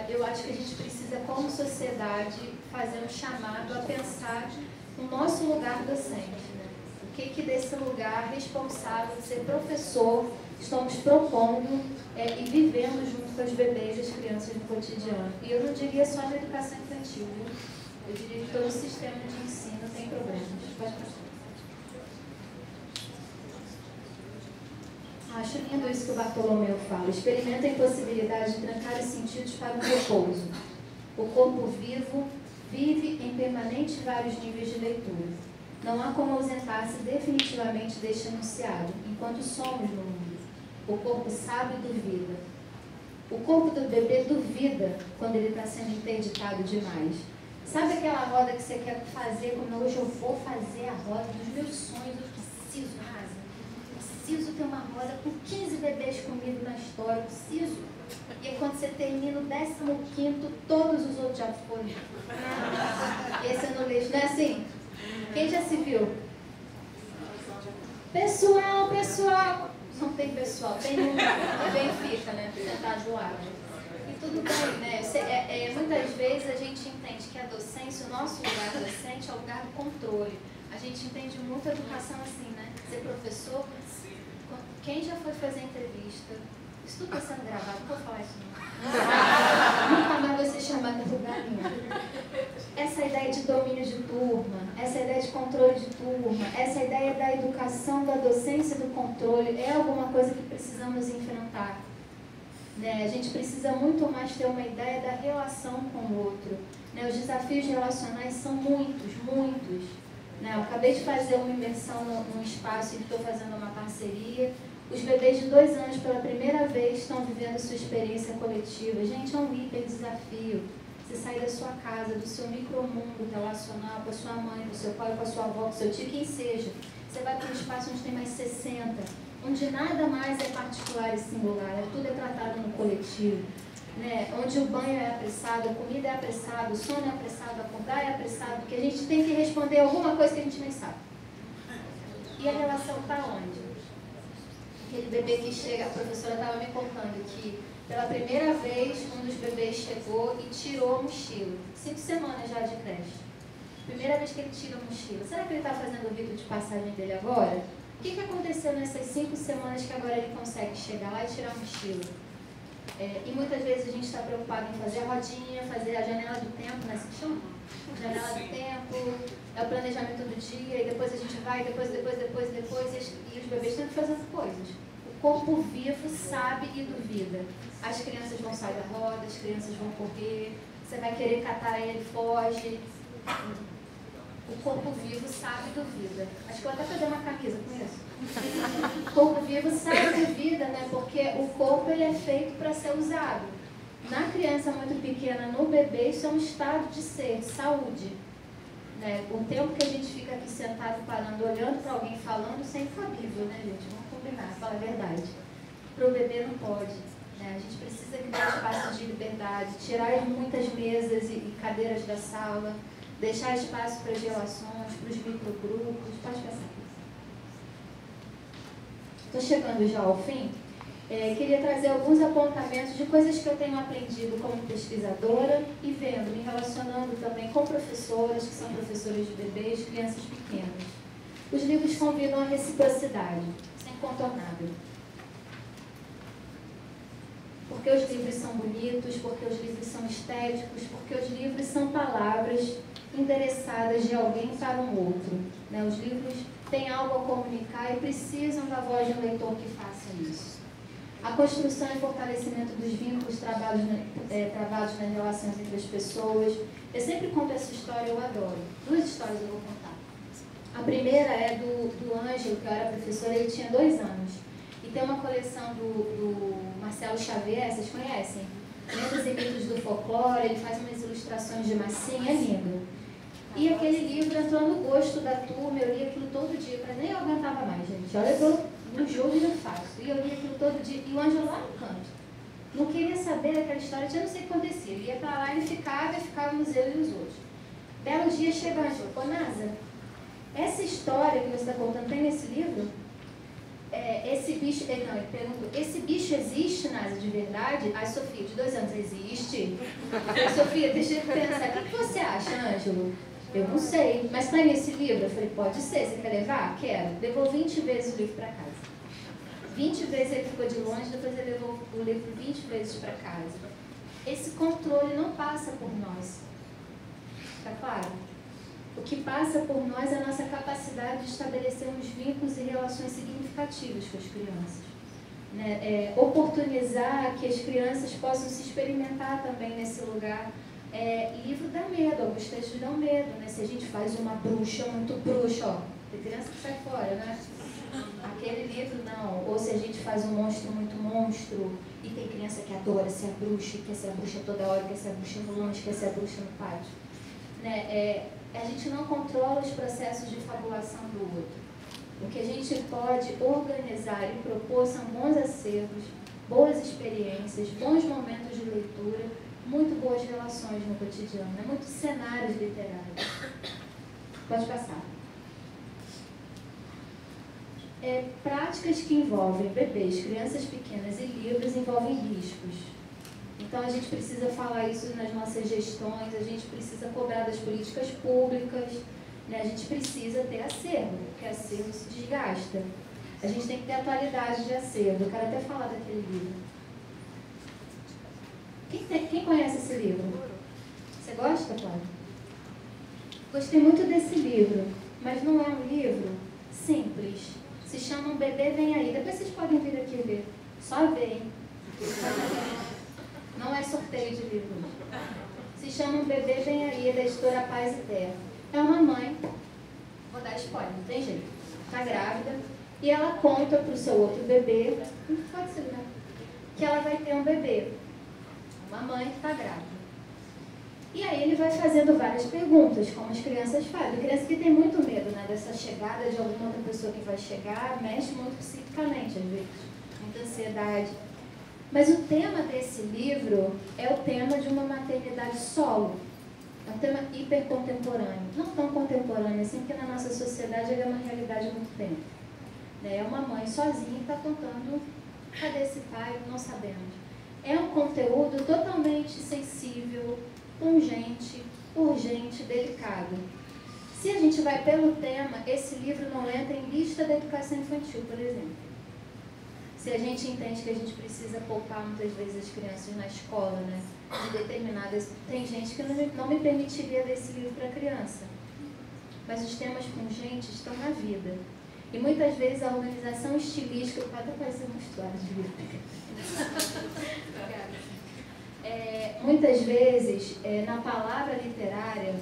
Eu acho que a gente precisa, como sociedade, fazer um chamado a pensar no nosso lugar docente. Né? O que desse lugar responsável de ser professor estamos propondo e vivendo junto com os bebês e as crianças no cotidiano. E eu não diria só na educação infantil, viu? Eu diria que todo o sistema de ensino tem problemas. Pode passar. Acho lindo isso que o Bartolomeu fala. Experimenta a impossibilidade de trancar os sentidos para o repouso. O corpo vivo vive em permanente vários níveis de leitura. Não há como ausentar-se definitivamente deste enunciado, enquanto somos no mundo. O corpo sabe e duvida. O corpo do bebê duvida quando ele está sendo interditado demais. Sabe aquela roda que você quer fazer, como hoje eu vou fazer a roda dos meus sonhos, eu preciso, Rasa. Preciso ter uma roda com 15 bebês comigo na história, eu preciso. E aí, quando você termina o 15º, todos os outros já foram. Esse é no lixo, não é assim? Quem já se viu? Pessoal! Não tem pessoal, tem um Benfica, né? Sentado do lado. E tudo bem, né? Muitas vezes a gente entende que a docência, o nosso lugar docente é o lugar do controle. A gente entende muito a educação assim, né? Ser professor. Quem já foi fazer entrevista? Isso tudo está sendo gravado, não vou falar isso não. Nunca mais vai ser chamada para lugar nenhum. Essa ideia de domínio de turma, essa ideia de controle de turma, essa ideia da educação, da docência do controle, é alguma coisa que precisamos enfrentar. Né? A gente precisa muito mais ter uma ideia da relação com o outro. Né? Os desafios relacionais são muitos. Né? Eu acabei de fazer uma imersão num espaço em que estou fazendo uma parceria. Os bebês de 2 anos, pela primeira vez, estão vivendo sua experiência coletiva. Gente, é um hiper desafio. Você sair da sua casa, do seu micromundo relacional, com a sua mãe, com o seu pai, com a sua avó, com o seu tio, quem seja. Você vai para um espaço onde tem mais 60, onde nada mais é particular e singular, tudo é tratado no coletivo. Né? Onde o banho é apressado, a comida é apressada, o sono é apressado, acordar é apressado, porque a gente tem que responder alguma coisa que a gente nem sabe. E a relação está onde? Aquele bebê que chega, a professora estava me contando que pela primeira vez um dos bebês chegou e tirou a mochila. 5 semanas já de creche. Primeira vez que ele tira a mochila. Será que ele está fazendo o rito de passagem dele agora? O que aconteceu nessas 5 semanas que agora ele consegue chegar lá e tirar a mochila? E muitas vezes a gente está preocupado em fazer a rodinha, fazer a janela do tempo, né? Se chama? Janela do tempo, é o planejamento do dia, e depois a gente vai, depois, e os bebês estão fazendo coisas. O corpo vivo sabe e duvida. As crianças vão sair da roda, as crianças vão correr, você vai querer catar ele, foge. O corpo vivo sabe e duvida. Acho que eu vou até fazer uma camisa com isso. O corpo vivo sabe e duvida, né? Porque o corpo ele é feito para ser usado. Na criança muito pequena, no bebê, isso é um estado de ser, de saúde. Né? O tempo que a gente fica aqui sentado, parando, olhando para alguém falando, isso é infabível, né, gente? Vamos combinar, falar a verdade. Para o bebê não pode. Né? A gente precisa criar espaços de liberdade, tirar muitas mesas e cadeiras da sala, deixar espaço para as relações, para os microgrupos. Pode passar. Estou chegando já ao fim. Queria trazer alguns apontamentos de coisas que eu tenho aprendido como pesquisadora e vendo, me relacionando também com professoras, que são professoras de bebês, crianças pequenas. Os livros convidam a reciprocidade, isso é incontornável. Porque os livros são bonitos, porque os livros são estéticos, porque os livros são palavras endereçadas de alguém para um outro. Né? Os livros têm algo a comunicar e precisam da voz de um leitor que faça isso. A construção e fortalecimento dos vínculos travados nas relações entre as pessoas. Eu sempre conto essa história, eu adoro. Duas histórias eu vou contar. A primeira é do Ângelo, que eu era professora, ele tinha 2 anos. E tem uma coleção do Marcelo Xavier, vocês conhecem? Lendas e mitos do folclore, ele faz umas ilustrações de massinha, é lindo. E aquele livro entrou no gosto da turma, eu li aquilo todo dia, mas nem eu aguentava mais, gente. Olha, eu no jogo e não faço. E eu li aquilo todo dia, e o Ângelo lá no canto. Não queria saber daquela história, já não sei o que acontecia. Ele ia pra lá, ele ficávamos eu e os outros. Belo dia chega o Ângelo, ô Nasa, essa história que você está contando tem nesse livro? Esse bicho, ele perguntou, esse bicho existe, Nasa, de verdade? Ai, Sofia, de 2 anos, existe? Sofia, deixa eu pensar, o que você acha, Ângelo? Eu não sei, mas está nesse livro? Eu falei, pode ser, você quer levar? Quero. Levou 20 vezes o livro para casa. 20 vezes ele ficou de longe, depois ele levou o livro 20 vezes para casa. Esse controle não passa por nós. Está claro? O que passa por nós é a nossa capacidade de estabelecermos vínculos e relações significativas com as crianças. Né? Oportunizar que as crianças possam se experimentar também nesse lugar. Livro dá medo, alguns textos dão medo, né? Se a gente faz uma bruxa muito bruxa, ó, tem criança que sai fora, né? Aquele livro não. Ou se a gente faz um monstro muito monstro, e tem criança que adora ser a bruxa, quer ser a bruxa toda hora, quer ser a bruxa no lanche, quer ser a bruxa no pátio. Né? A gente não controla os processos de fabulação do outro. O que a gente pode organizar e propor são bons acervos, boas experiências, bons momentos de leitura, muito boas relações no cotidiano, né? Muitos cenários literários. Pode passar. Práticas que envolvem bebês, crianças pequenas e livros envolvem riscos. Então a gente precisa falar isso nas nossas gestões, a gente precisa cobrar das políticas públicas, né? A gente precisa ter acervo, porque acervo se desgasta. A gente tem que ter atualidade de acervo. Eu quero até falar daquele livro. Quem conhece esse livro? Você gosta, Cláudia? Gostei muito desse livro, mas não é um livro simples. Se chama Um Bebê Vem Aí. Depois vocês podem vir aqui ver. Só vem. Não é sorteio de livro. Se chama Um Bebê Vem Aí, da editora Paz e Terra. É uma mãe, vou dar spoiler, não tem jeito. Está grávida e ela conta para o seu outro bebê, pode ser, né? Que ela vai ter um bebê. Uma mãe que está grávida. E aí ele vai fazendo várias perguntas, como as crianças fazem. A criança que tem muito medo, né, dessa chegada de alguma outra pessoa que vai chegar, mexe muito psiquicamente, às vezes. Muita ansiedade. Mas o tema desse livro é o tema de uma maternidade solo. É um tema hipercontemporâneo. Não tão contemporâneo assim, porque na nossa sociedade ele é uma realidade há muito tempo. É uma mãe sozinha que está contando, cadê esse pai? Não sabemos. É um conteúdo totalmente sensível, pungente, urgente, delicado. Se a gente vai pelo tema, esse livro não entra em lista da educação infantil, por exemplo. Se a gente entende que a gente precisa poupar muitas vezes as crianças na escola, né, de determinadas... Tem gente que não me permitiria ler esse livro para criança. Mas os temas pungentes estão na vida. E muitas vezes a organização estilística, até parece uma história de vida. Muitas vezes, na palavra literária,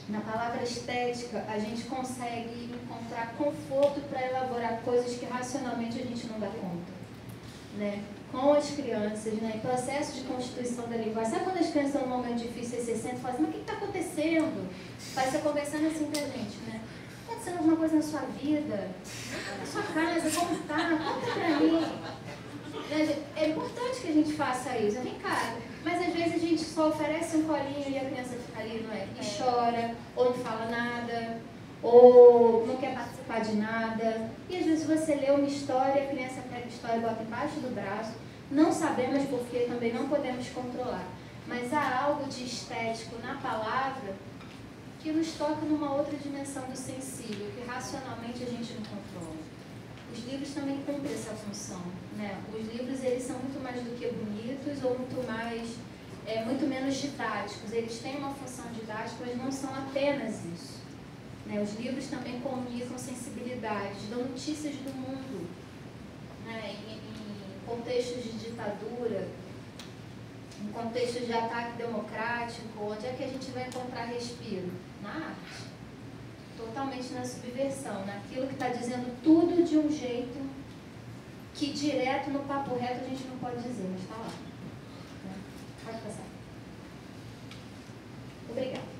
na palavra estética, a gente consegue encontrar conforto para elaborar coisas que racionalmente a gente não dá conta, né? Com as crianças, né? Em processo de constituição da linguagem. Sabe quando as crianças estão num momento difícil e você senta e fala assim, mas o que está acontecendo? Vai ser conversando assim com a gente, né? Está acontecendo alguma coisa na sua vida? Na sua casa? Como está? Conta para mim. É importante que a gente faça isso. Vem cá. Mas às vezes a gente só oferece um colinho e a criança fica ali, não é? E chora, ou não fala nada, ou não quer participar de nada. E às vezes você lê uma história, a criança pega a história e bota embaixo do braço. Não sabemos porque também não podemos controlar. Mas há algo de estético na palavra que nos toca numa outra dimensão do sensível, que racionalmente a gente não controla. Os livros também cumprem essa função, né? Os livros, eles são muito mais do que bonitos ou muito menos didáticos. Eles têm uma função didática, mas não são apenas isso, né? Os livros também comunicam sensibilidades, dão notícias do mundo, né? Em contextos de ditadura, em contextos de ataque democrático, onde é que a gente vai encontrar respiro? Na arte. Totalmente na subversão, naquilo que está dizendo tudo de um jeito que direto no papo reto a gente não pode dizer, mas está lá. Pode passar. Obrigada.